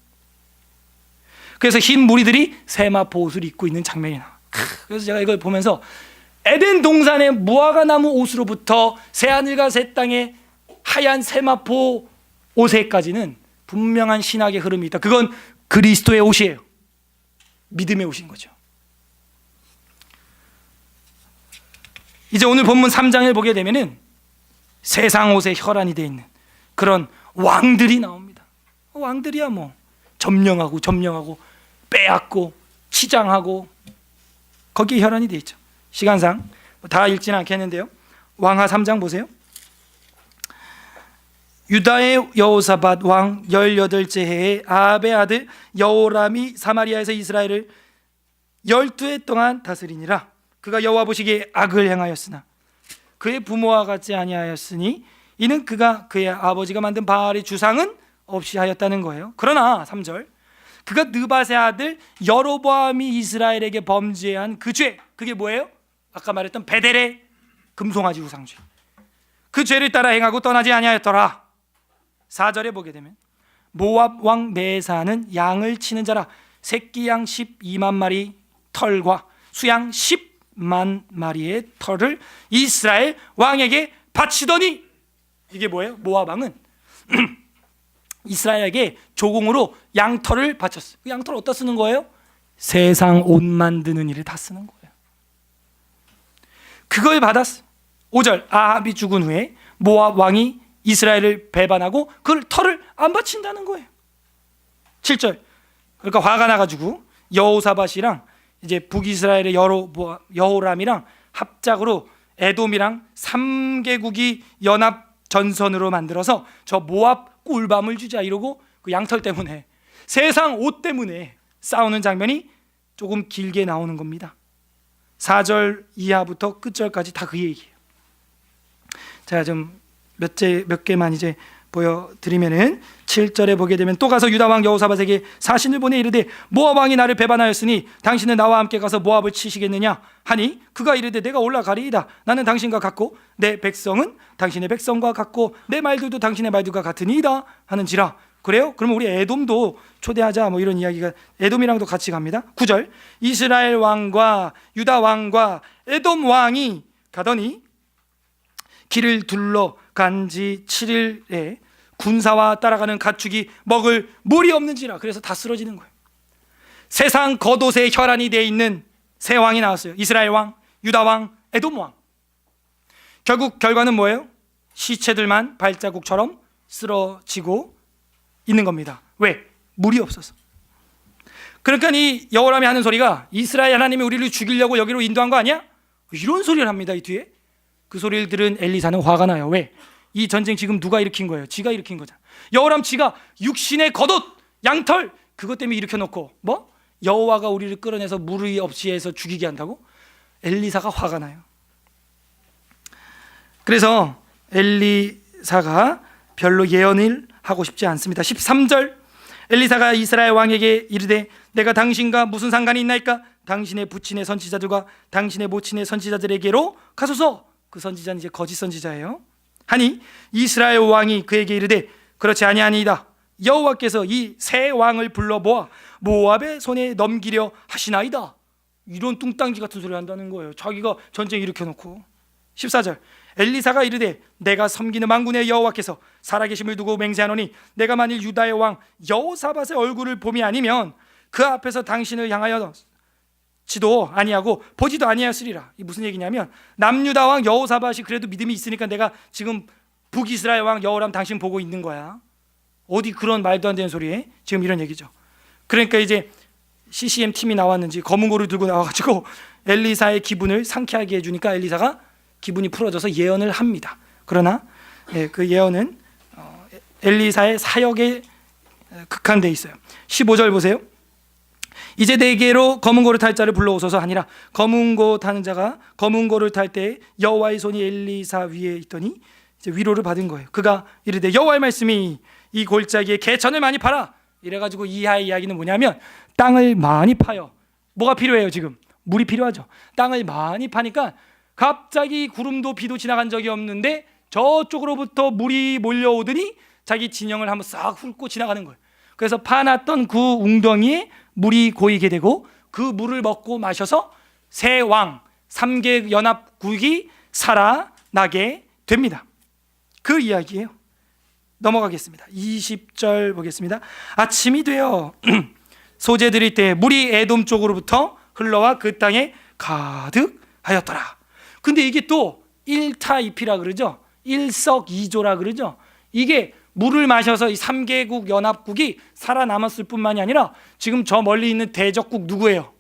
그래서 흰 무리들이 세마포 옷을 입고 있는 장면이 나와요. 그래서 제가 이걸 보면서 에덴 동산의 무화과 나무 옷으로부터 새하늘과 새 땅의 하얀 세마포 옷에까지는 분명한 신학의 흐름이 있다. 그건 그리스도의 옷이에요. 믿음의 옷인 거죠. 이제 오늘 본문 3장을 보게 되면은 세상 옷에 혈안이 되어 있는 그런 왕들이 나옵니다. 왕들이야 뭐 점령하고 빼앗고 치장하고 거기에 혈안이 되어 있죠. 시간상 다 읽지는 않겠는데요. 왕하 3장 보세요. 유다의 여호사밧 왕 18째 해에 아합의 아들 여호람이 사마리아에서 이스라엘을 12해 동안 다스리니라. 그가 여호와 보시기에 악을 행하였으나 그의 부모와 같지 아니하였으니 이는 그가 그의 아버지가 만든 바알의 주상은 없이 하였다는 거예요. 그러나 3절 그가 느밧의 아들 여로보암이 이스라엘에게 범죄한 그 죄, 그게 뭐예요? 아까 말했던 베델의 금송아지 우상죄, 그 죄를 따라 행하고 떠나지 아니하였더라. 4절에 보게 되면 모압 왕 메사는 양을 치는 자라 새끼 양 12만 마리 털과 수양 10만 마리의 털을 이스라엘 왕에게 바치더니, 이게 뭐예요? 모압 왕은 이스라엘에게 조공으로 양털을 바쳤어요. 그 양털을 어디다 쓰는 거예요? 세상 옷 만드는 일에 다 쓰는 거예요. 그걸 받았어요. 5절 아합이 죽은 후에 모압 왕이 이스라엘을 배반하고 그 털을 안 바친다는 거예요. 7절 그러니까 화가 나가지고 여호사밧이랑 이제 북이스라엘의 여호람이랑 합작으로 에돔이랑 3개국이 연합 전선으로 만들어서 저 모압 꿀밤을 주자 이러고 그 양털 때문에, 세상 옷 때문에 싸우는 장면이 조금 길게 나오는 겁니다. 4절 이하부터 끝절까지 다 그 얘기예요. 제가 좀 몇 개만 이제 보여드리면은 7절에 보게 되면 또 가서 유다 왕 여호사밧에게 사신을 보내 이르되 모압 왕이 나를 배반하였으니 당신은 나와 함께 가서 모압을 치시겠느냐 하니 그가 이르되 내가 올라가리이다. 나는 당신과 같고 내 백성은 당신의 백성과 같고 내 말들도 당신의 말들과 같으니이다 하는지라. 그래요? 그러면 우리 에돔도 초대하자 뭐 이런 이야기가, 에돔이랑도 같이 갑니다. 9절 이스라엘 왕과 유다 왕과 에돔 왕이 가더니 길을 둘러 간지 7일에 군사와 따라가는 가축이 먹을 물이 없는지라. 그래서 다 쓰러지는 거예요. 세상 겉옷에 혈안이 되어 있는 세 왕이 나왔어요. 이스라엘 왕, 유다 왕, 에돔 왕. 결국 결과는 뭐예요? 시체들만 발자국처럼 쓰러지고 있는 겁니다. 왜? 물이 없어서. 그러니까 이 여호람이 하는 소리가 이스라엘 하나님이 우리를 죽이려고 여기로 인도한 거 아니야? 이런 소리를 합니다. 이 뒤에 그 소리를 들은 엘리사는 화가 나요. 왜? 이 전쟁 지금 누가 일으킨 거예요? 지가 일으킨 거잖아. 여호람 지가 육신의 겉옷, 양털 그것 때문에 일으켜놓고 뭐? 여호와가 우리를 끌어내서 물이 없이 해서 죽이게 한다고? 엘리사가 화가 나요. 그래서 엘리사가 별로 예언을 하고 싶지 않습니다. 13절 엘리사가 이스라엘 왕에게 이르되 내가 당신과 무슨 상관이 있나이까? 당신의 부친의 선지자들과 당신의 모친의 선지자들에게로 가소서. 그 선지자는 이제 거짓 선지자예요. 하니 이스라엘 왕이 그에게 이르되 그렇지 아니하니이다. 여호와께서 이 세 왕을 불러 모아 모압의 손에 넘기려 하시나이다. 이런 뚱땅지 같은 소리 한다는 거예요. 자기가 전쟁 일으켜놓고. 14절 엘리사가 이르되 내가 섬기는 만군의 여호와께서 살아계심을 두고 맹세하노니 내가 만일 유다의 왕 여호사밧의 얼굴을 봄이 아니면 그 앞에서 당신을 향하여 지도 아니하고 보지도 아니하였으리라. 이 무슨 얘기냐면 남유다 왕 여호사밧이 그래도 믿음이 있으니까 내가 지금 북이스라엘 왕 여호람 당신 보고 있는 거야. 어디 그런 말도 안 되는 소리에 지금 이런 얘기죠. 그러니까 이제 CCM 팀이 나왔는지 검은 고를 들고 나와가지고 엘리사의 기분을 상쾌하게 해주니까 엘리사가 기분이 풀어져서 예언을 합니다. 그러나 그 예언은 엘리사의 사역에 극한돼 있어요. 15절 보세요. 이제 내게로 검은 고를 탈 자를 불러오소서 하니라. 검은 고 타는 자가 검은 고를 탈 때 여호와의 손이 엘리사 위에 있더니 이제 위로를 받은 거예요. 그가 이르되 여호와의 말씀이 이 골짜기에 개천을 많이 파라. 이래가지고 이하의 이야기는 뭐냐면 땅을 많이 파요. 뭐가 필요해요? 지금 물이 필요하죠. 땅을 많이 파니까 갑자기 구름도 비도 지나간 적이 없는데 저쪽으로부터 물이 몰려오더니 자기 진영을 한번 싹 훑고 지나가는 거예요. 그래서 파놨던 그 웅덩이에 물이 고이게 되고 그 물을 먹고 마셔서 새 왕 3개 연합국이 살아나게 됩니다. 그 이야기예요. 넘어가겠습니다. 20절 보겠습니다. 아침이 되어 소재 드릴 때 물이 에돔 쪽으로부터 흘러와 그 땅에 가득하였더라. 근데 이게 또 일타이피라 그러죠. 일석이조라 그러죠. 이게 물을 마셔서 이 3개국 연합국이 살아남았을 뿐만이 아니라 지금 저 멀리 있는 대적국 누구예요?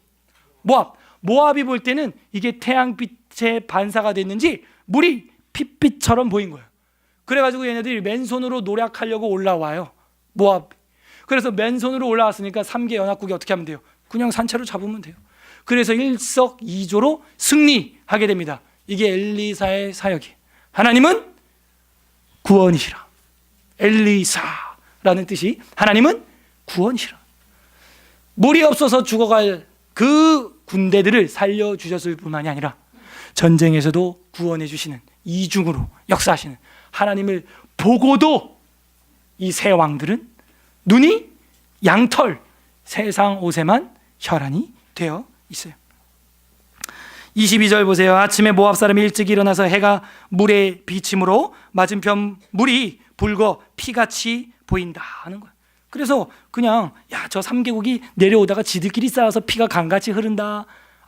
모압. 모압이 볼 때는 이게 태양빛의 반사가 됐는지 물이 핏빛처럼 보인 거예요. 그래가지고 얘네들이 맨손으로 노력하려고 올라와요. 모압. 그래서 맨손으로 올라왔으니까 3개 연합국이 어떻게 하면 돼요? 그냥 산채로 잡으면 돼요. 그래서 일석이조로 승리하게 됩니다. 이게 엘리사의 사역이에요. 하나님은 구원이시라. 엘리사라는 뜻이 하나님은 구원이시라. 물이 없어서 죽어갈 그 군대들을 살려주셨을 뿐만이 아니라 전쟁에서도 구원해 주시는 이중으로 역사하시는 하나님을 보고도 이 세 왕들은 눈이 양털, 세상 옷에만 혈안이 되어 있어요. 22절 보세요. 아침에 모압 사람이 일찍 일어나서 해가 물에 비침으로 맞은편 물이 붉어 피같이 보인다 하는 거예요. 그래서 그냥 저 3개국이 내려오다가 지들끼리 싸워서 피가 강같이 흐른다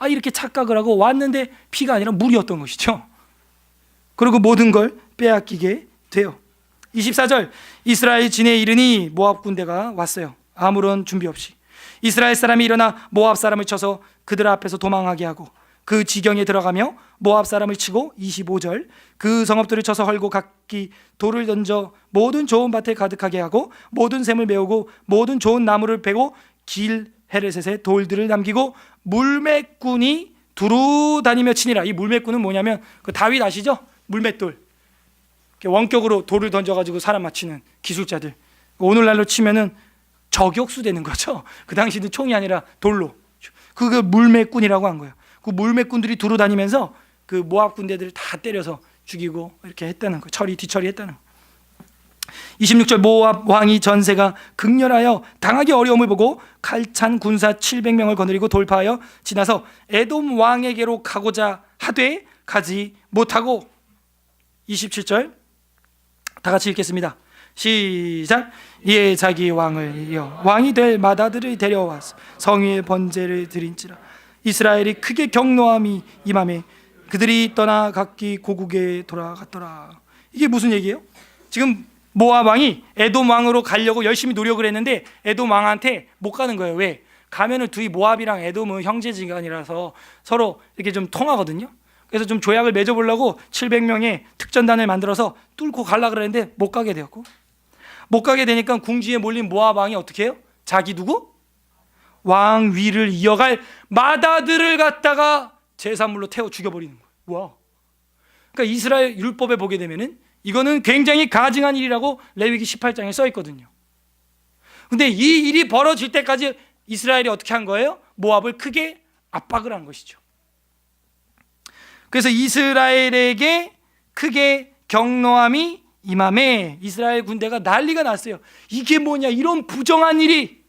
이렇게 착각을 하고 왔는데 피가 아니라 물이었던 것이죠. 그리고 모든 걸 빼앗기게 돼요. 24절 이스라엘 진에 이르니 모압 군대가 왔어요. 아무런 준비 없이 이스라엘 사람이 일어나 모압 사람을 쳐서 그들 앞에서 도망하게 하고 그 지경에 들어가며 모압 사람을 치고 25절 그 성읍들을 쳐서 헐고 각기 돌을 던져 모든 좋은 밭에 가득하게 하고 모든 샘을 메우고 모든 좋은 나무를 베고 길 헤레셋에 돌들을 남기고 물매꾼이 두루 다니며 치니라. 이 물매꾼은 뭐냐면 그 다윗 아시죠? 물맷돌 원격으로 돌을 던져가지고 사람 맞추는 기술자들. 오늘날로 치면은 저격수 되는 거죠. 그 당시는 총이 아니라 돌로. 그걸 물매꾼이라고 한 거예요. 그 물매꾼들이 두루 다니면서 그 모압 군대들을 다 때려서 죽이고 이렇게 했다는 거예요. 뒤처리했다는 거예요. 26절 모압 왕이 전세가 극렬하여 당하기 어려움을 보고 칼찬 군사 700명을 거느리고 돌파하여 지나서 에돔 왕에게로 가고자 하되 가지 못하고 27절 다 같이 읽겠습니다. 시작. 이에 자기 왕을 이어 왕이 될 마다들을 데려와서 성위의 번제를 드린지라. 이스라엘이 크게 경노함이 임함에 그들이 떠나 각기 고국에 돌아갔더라. 이게 무슨 얘기예요? 지금 모압 왕이 에돔 왕으로 가려고 열심히 노력을 했는데 에돔 왕한테 못 가는 거예요. 왜? 가면은 둘이 모압이랑 에돔은 형제지간이라서 서로 이렇게 좀 통하거든요. 그래서 좀 조약을 맺어보려고 700명의 특전단을 만들어서 뚫고 가려고 그랬는데 못 가게 되었고, 못 가게 되니까 궁지에 몰린 모압 왕이 어떻게 해요? 자기 누구? 왕 위를 이어갈 마다들을 갖다가 제사물로 태워 죽여버리는 거예요. 와. 그러니까 이스라엘 율법에 보게 되면은 이거는 굉장히 가증한 일이라고 레위기 18장에 써 있거든요. 근데 이 일이 벌어질 때까지 이스라엘이 어떻게 한 거예요? 모압을 크게 압박을 한 것이죠. 그래서 이스라엘에게 크게 경노함이 임함에 이스라엘 군대가 난리가 났어요. 이게 뭐냐, 이런 부정한 일이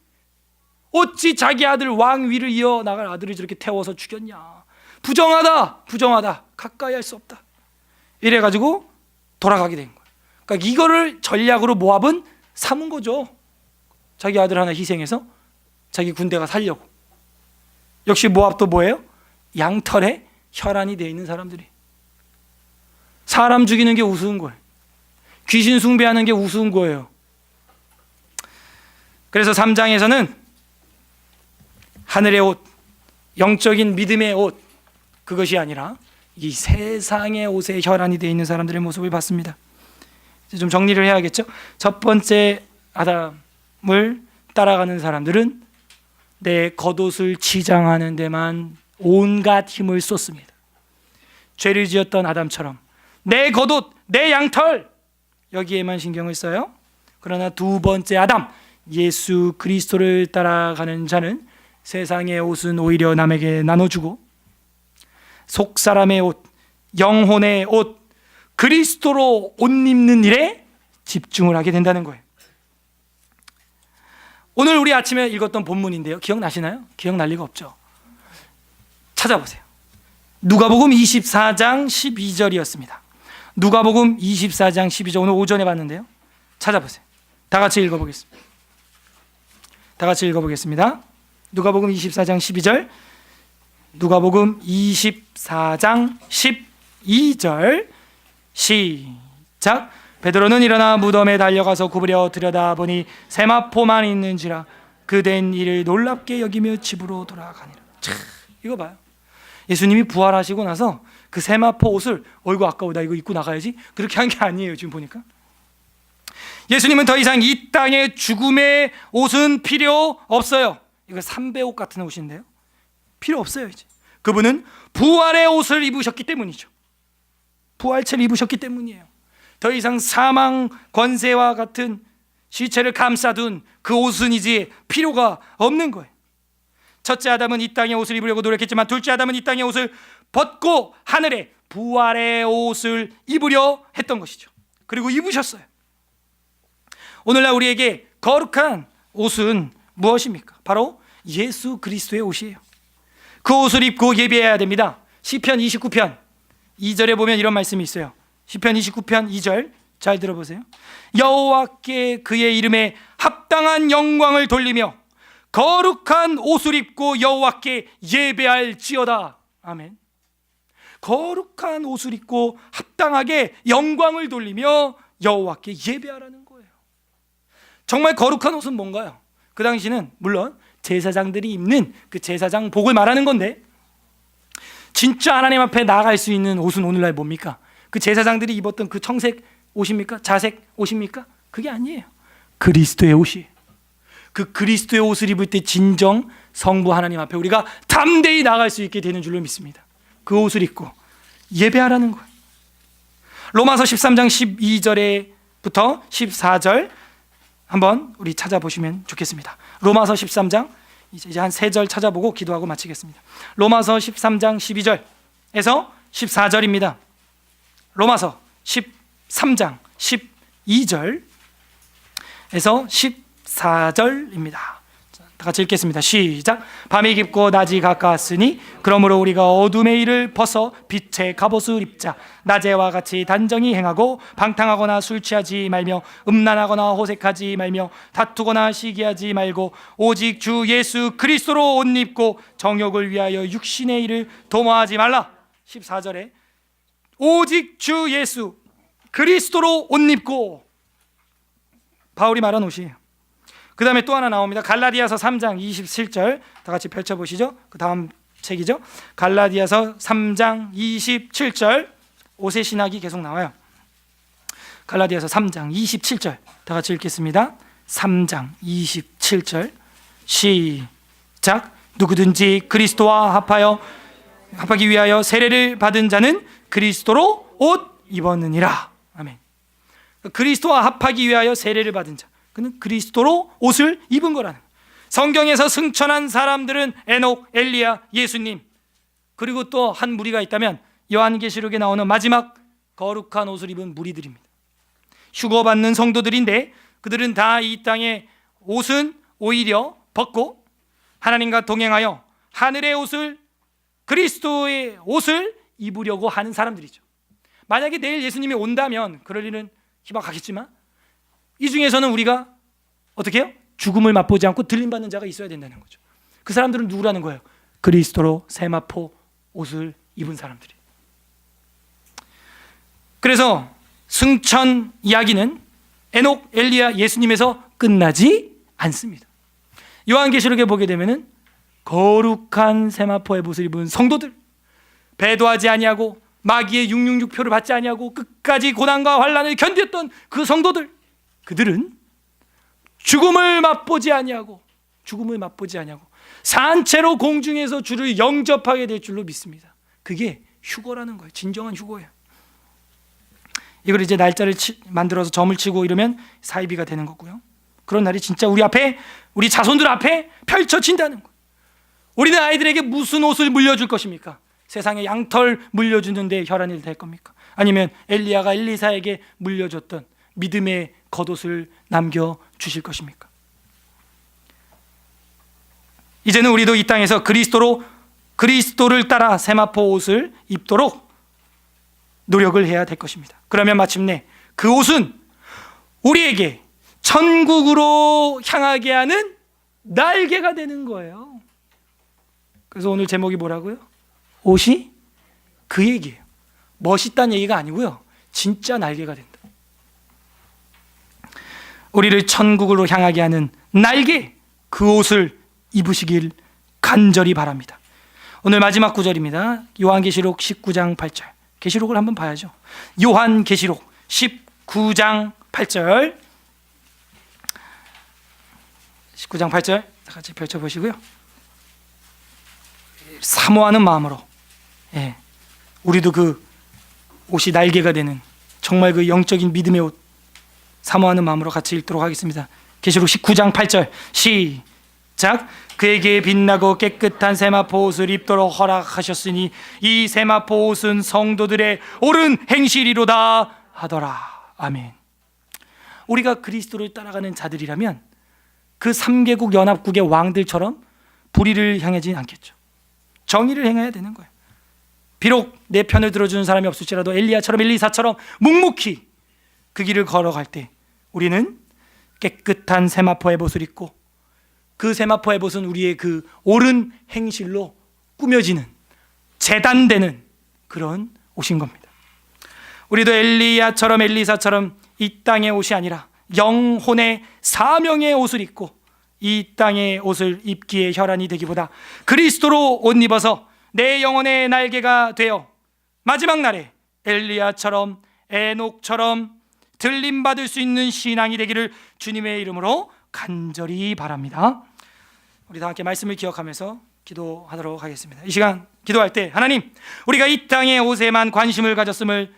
어찌 자기 아들 왕 위를 이어나갈 아들을 저렇게 태워서 죽였냐. 부정하다, 부정하다, 가까이 할 수 없다. 이래가지고 돌아가게 된 거예요. 그러니까 이거를 전략으로 모압은 삼은 거죠. 자기 아들 하나 희생해서 자기 군대가 살려고. 역시 모압도 뭐예요? 양털에 혈안이 되어 있는 사람들이. 사람 죽이는 게 우스운 거예요. 귀신 숭배하는 게 우스운 거예요. 그래서 3장에서는 하늘의 옷, 영적인 믿음의 옷, 그것이 아니라 이 세상의 옷에 혈안이 되어 있는 사람들의 모습을 봤습니다. 이제 좀 정리를 해야겠죠. 첫 번째 아담을 따라가는 사람들은 내 겉옷을 치장하는 데만 온갖 힘을 쏟습니다. 죄를 지었던 아담처럼 내 겉옷, 내 양털, 여기에만 신경을 써요. 그러나 두 번째 아담, 예수 그리스도를 따라가는 자는 세상의 옷은 오히려 남에게 나눠주고 속사람의 옷, 영혼의 옷, 그리스도로 옷 입는 일에 집중을 하게 된다는 거예요. 오늘 우리 아침에 읽었던 본문인데요, 기억나시나요? 기억날 리가 없죠. 찾아보세요. 누가복음 24장 12절이었습니다. 누가복음 24장 12절, 오늘 오전에 봤는데요. 찾아보세요. 다 같이 읽어보겠습니다. 다 같이 읽어보겠습니다. 누가복음 24장 12절, 누가복음 24장 12절, 시작. 베드로는 일어나 무덤에 달려가서 구부려 들여다보니 세마포만 있는지라 그 된 일을 놀랍게 여기며 집으로 돌아가니라. 참, 이거 봐요. 예수님이 부활하시고 나서 그 세마포 옷을 어이구 아까워 나 이거 입고 나가야지 그렇게 한 게 아니에요. 지금 보니까 예수님은 더 이상 이 땅의 죽음의 옷은 필요 없어요. 이거 삼배옷 같은 옷인데요, 필요 없어요. 이제 그분은 부활의 옷을 입으셨기 때문이죠. 부활체를 입으셨기 때문이에요. 더 이상 사망 권세와 같은 시체를 감싸둔 그 옷은 이제 필요가 없는 거예요. 첫째 아담은 이 땅의 옷을 입으려고 노력했지만 둘째 아담은 이 땅의 옷을 벗고 하늘에 부활의 옷을 입으려 했던 것이죠. 그리고 입으셨어요. 오늘날 우리에게 거룩한 옷은 무엇입니까? 바로 예수 그리스도의 옷이에요. 그 옷을 입고 예배해야 됩니다. 시편 29편 2절에 보면 이런 말씀이 있어요. 시편 29편 2절 잘 들어보세요. 여호와께 그의 이름에 합당한 영광을 돌리며 거룩한 옷을 입고 여호와께 예배할지어다. 아멘. 거룩한 옷을 입고 합당하게 영광을 돌리며 여호와께 예배하라는 거예요. 정말 거룩한 옷은 뭔가요? 그 당시는 물론 제사장들이 입는 그 제사장복을 말하는 건데, 진짜 하나님 앞에 나아갈 수 있는 옷은 오늘날 뭡니까? 그 제사장들이 입었던 그 청색 옷입니까? 자색 옷입니까? 그게 아니에요. 그리스도의 옷이에요. 그 그리스도의 옷을 입을 때 진정 성부 하나님 앞에 우리가 담대히 나아갈 수 있게 되는 줄로 믿습니다. 그 옷을 예배하라는 거예요. 로마서 13장 12절에부터 14절 한번 우리 찾아보시면 좋겠습니다. 로마서 13장 이제 한 3절 찾아보고 기도하고 마치겠습니다. 로마서 13장 12절에서 14절입니다. 로마서 13장 12절에서 14절입니다. 다 같이 읽겠습니다. 시작. 밤이 깊고 낮이 가까웠으니 그러므로 우리가 어둠의 일을 벗어 빛의 갑옷을 입자. 낮에와 같이 단정히 행하고 방탕하거나 술 취하지 말며 음란하거나 호색하지 말며 다투거나 시기하지 말고 오직 주 예수 그리스도로 옷 입고 정욕을 위하여 육신의 일을 도모하지 말라. 14절에 오직 주 예수 그리스도로 옷 입고, 바울이 말한 옷이에요. 그 다음에 또 하나 나옵니다. 갈라디아서 3장 27절 다 같이 펼쳐보시죠. 그 다음 책이죠. 갈라디아서 3장 27절 옷의 신학이 계속 나와요. 갈라디아서 3장 27절 다 같이 읽겠습니다. 3장 27절 시작. 누구든지 그리스도와 합하기 위하여 세례를 받은 자는 그리스도로 옷 입었느니라. 아멘. 그리스도와 합하기 위하여 세례를 받은 자, 그는 그리스도로 옷을 입은 거라는 거예요. 성경에서 승천한 사람들은 에녹, 엘리야, 예수님, 그리고 또 한 무리가 있다면 요한계시록에 나오는 마지막 거룩한 옷을 입은 무리들입니다. 휴거받는 성도들인데 그들은 다 이 땅의 옷은 오히려 벗고 하나님과 동행하여 하늘의 옷을, 그리스도의 옷을 입으려고 하는 사람들이죠. 만약에 내일 예수님이 온다면 그럴 일은 희박하겠지만 이 중에서는 우리가 어떻게 해요? 죽음을 맛보지 않고 들림받는 자가 있어야 된다는 거죠. 그 사람들은 누구라는 거예요? 그리스도로 세마포 옷을 입은 사람들이. 그래서 승천 이야기는 에녹, 엘리야, 예수님에서 끝나지 않습니다. 요한계시록에 보게 되면은 거룩한 세마포의 옷을 입은 성도들, 배도하지 아니하고 마귀의 666표를 받지 아니하고 끝까지 고난과 환난을 견뎠던 그 성도들, 그들은 죽음을 맛보지 아니하고 산채로 공중에서 주를 영접하게 될 줄로 믿습니다. 그게 휴거라는 거예요. 진정한 휴거예요. 이걸 이제 날짜를 만들어서 점을 치고 이러면 사이비가 되는 거고요. 그런 날이 진짜 우리 앞에, 우리 자손들 앞에 펼쳐진다는 거예요. 우리는 아이들에게 무슨 옷을 물려줄 것입니까? 세상에 양털 물려주는데 혈안이 될 겁니까? 아니면 엘리야가 엘리사에게 물려줬던 믿음의 겉옷을 남겨주실 것입니까? 이제는 우리도 이 땅에서 그리스도를 따라 세마포 옷을 입도록 노력을 해야 될 것입니다. 그러면 마침내 그 옷은 우리에게 천국으로 향하게 하는 날개가 되는 거예요. 그래서 오늘 제목이 뭐라고요? 옷이 그 얘기예요. 멋있다는 얘기가 아니고요, 진짜 날개가 된다. 우리를 천국으로 향하게 하는 날개, 그 옷을 입으시길 간절히 바랍니다. 오늘 마지막 구절입니다. 요한계시록 19장 8절. 계시록을 한번 봐야죠. 요한계시록 19장 8절. 19장 8절 같이 펼쳐보시고요. 사모하는 마음으로, 우리도 그 옷이 날개가 되는 정말 그 영적인 믿음의 옷 사모하는 마음으로 같이 읽도록 하겠습니다. 계시록 19장 8절 시작. 그에게 빛나고 깨끗한 세마포 옷을 입도록 허락하셨으니 이 세마포 옷은 성도들의 옳은 행실이로다 하더라. 아멘. 우리가 그리스도를 따라가는 자들이라면 그 3개국 연합국의 왕들처럼 불의를 향하지 않겠죠. 정의를 행해야 되는 거예요. 비록 내 편을 들어주는 사람이 없을지라도 엘리야처럼 엘리사처럼 묵묵히 그 길을 걸어갈 때 우리는 깨끗한 세마포 에봇을 입고, 그 세마포 에봇은 우리의 그 옳은 행실로 꾸며지는, 재단되는 그런 옷인 겁니다. 우리도 엘리야처럼 엘리사처럼 이 땅의 옷이 아니라 영혼의 사명의 옷을 입고 이 땅의 옷을 입기에 혈안이 되기보다 그리스도로 옷 입어서 내 영혼의 날개가 되어 마지막 날에 엘리야처럼 에녹처럼 들림받을 수 있는 신앙이 되기를 주님의 이름으로 간절히 바랍니다. 우리 다 함께 말씀을 기억하면서 기도하도록 하겠습니다. 이 시간 기도할 때 하나님, 우리가 이 땅의 옷에만 관심을 가졌음을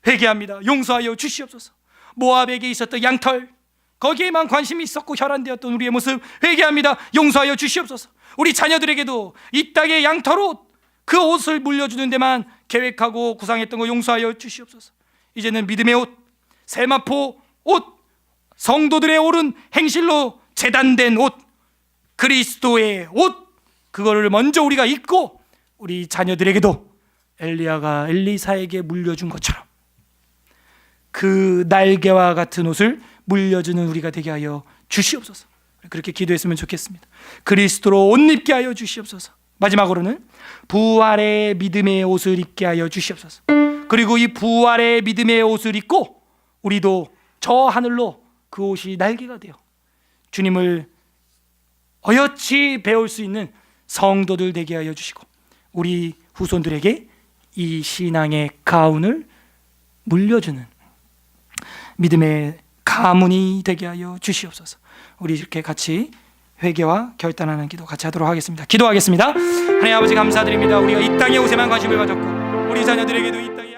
회개합니다. 용서하여 주시옵소서. 모압에게 있었던 양털, 거기에만 관심이 있었고 혈안되었던 우리의 모습 회개합니다. 용서하여 주시옵소서. 우리 자녀들에게도 이 땅의 양털옷, 그 옷을 물려주는 데만 계획하고 구상했던 거 용서하여 주시옵소서. 이제는 믿음의 옷, 세마포 옷, 성도들의 옳은 행실로 재단된 옷, 그리스도의 옷, 그거를 먼저 우리가 입고 우리 자녀들에게도 엘리야가 엘리사에게 물려준 것처럼 그 날개와 같은 옷을 물려주는 우리가 되게 하여 주시옵소서. 그렇게 기도했으면 좋겠습니다. 그리스도로 옷 입게 하여 주시옵소서. 마지막으로는 부활의 믿음의 옷을 입게 하여 주시옵소서. 그리고 이 부활의 믿음의 옷을 입고 우리도 저 하늘로 그 옷이 날개가 되어 주님을 어여치 배울 수 있는 성도들 되게 하여 주시고 우리 후손들에게 이 신앙의 가운을 물려주는 믿음의 가문이 되게 하여 주시옵소서. 우리 이렇게 같이 회개와 결단하는 기도 같이 하도록 하겠습니다. 기도하겠습니다. 하나님 아버지 감사드립니다. 우리가 이 땅의 옷에만 관심을 가졌고 우리 자녀들에게도 이 땅의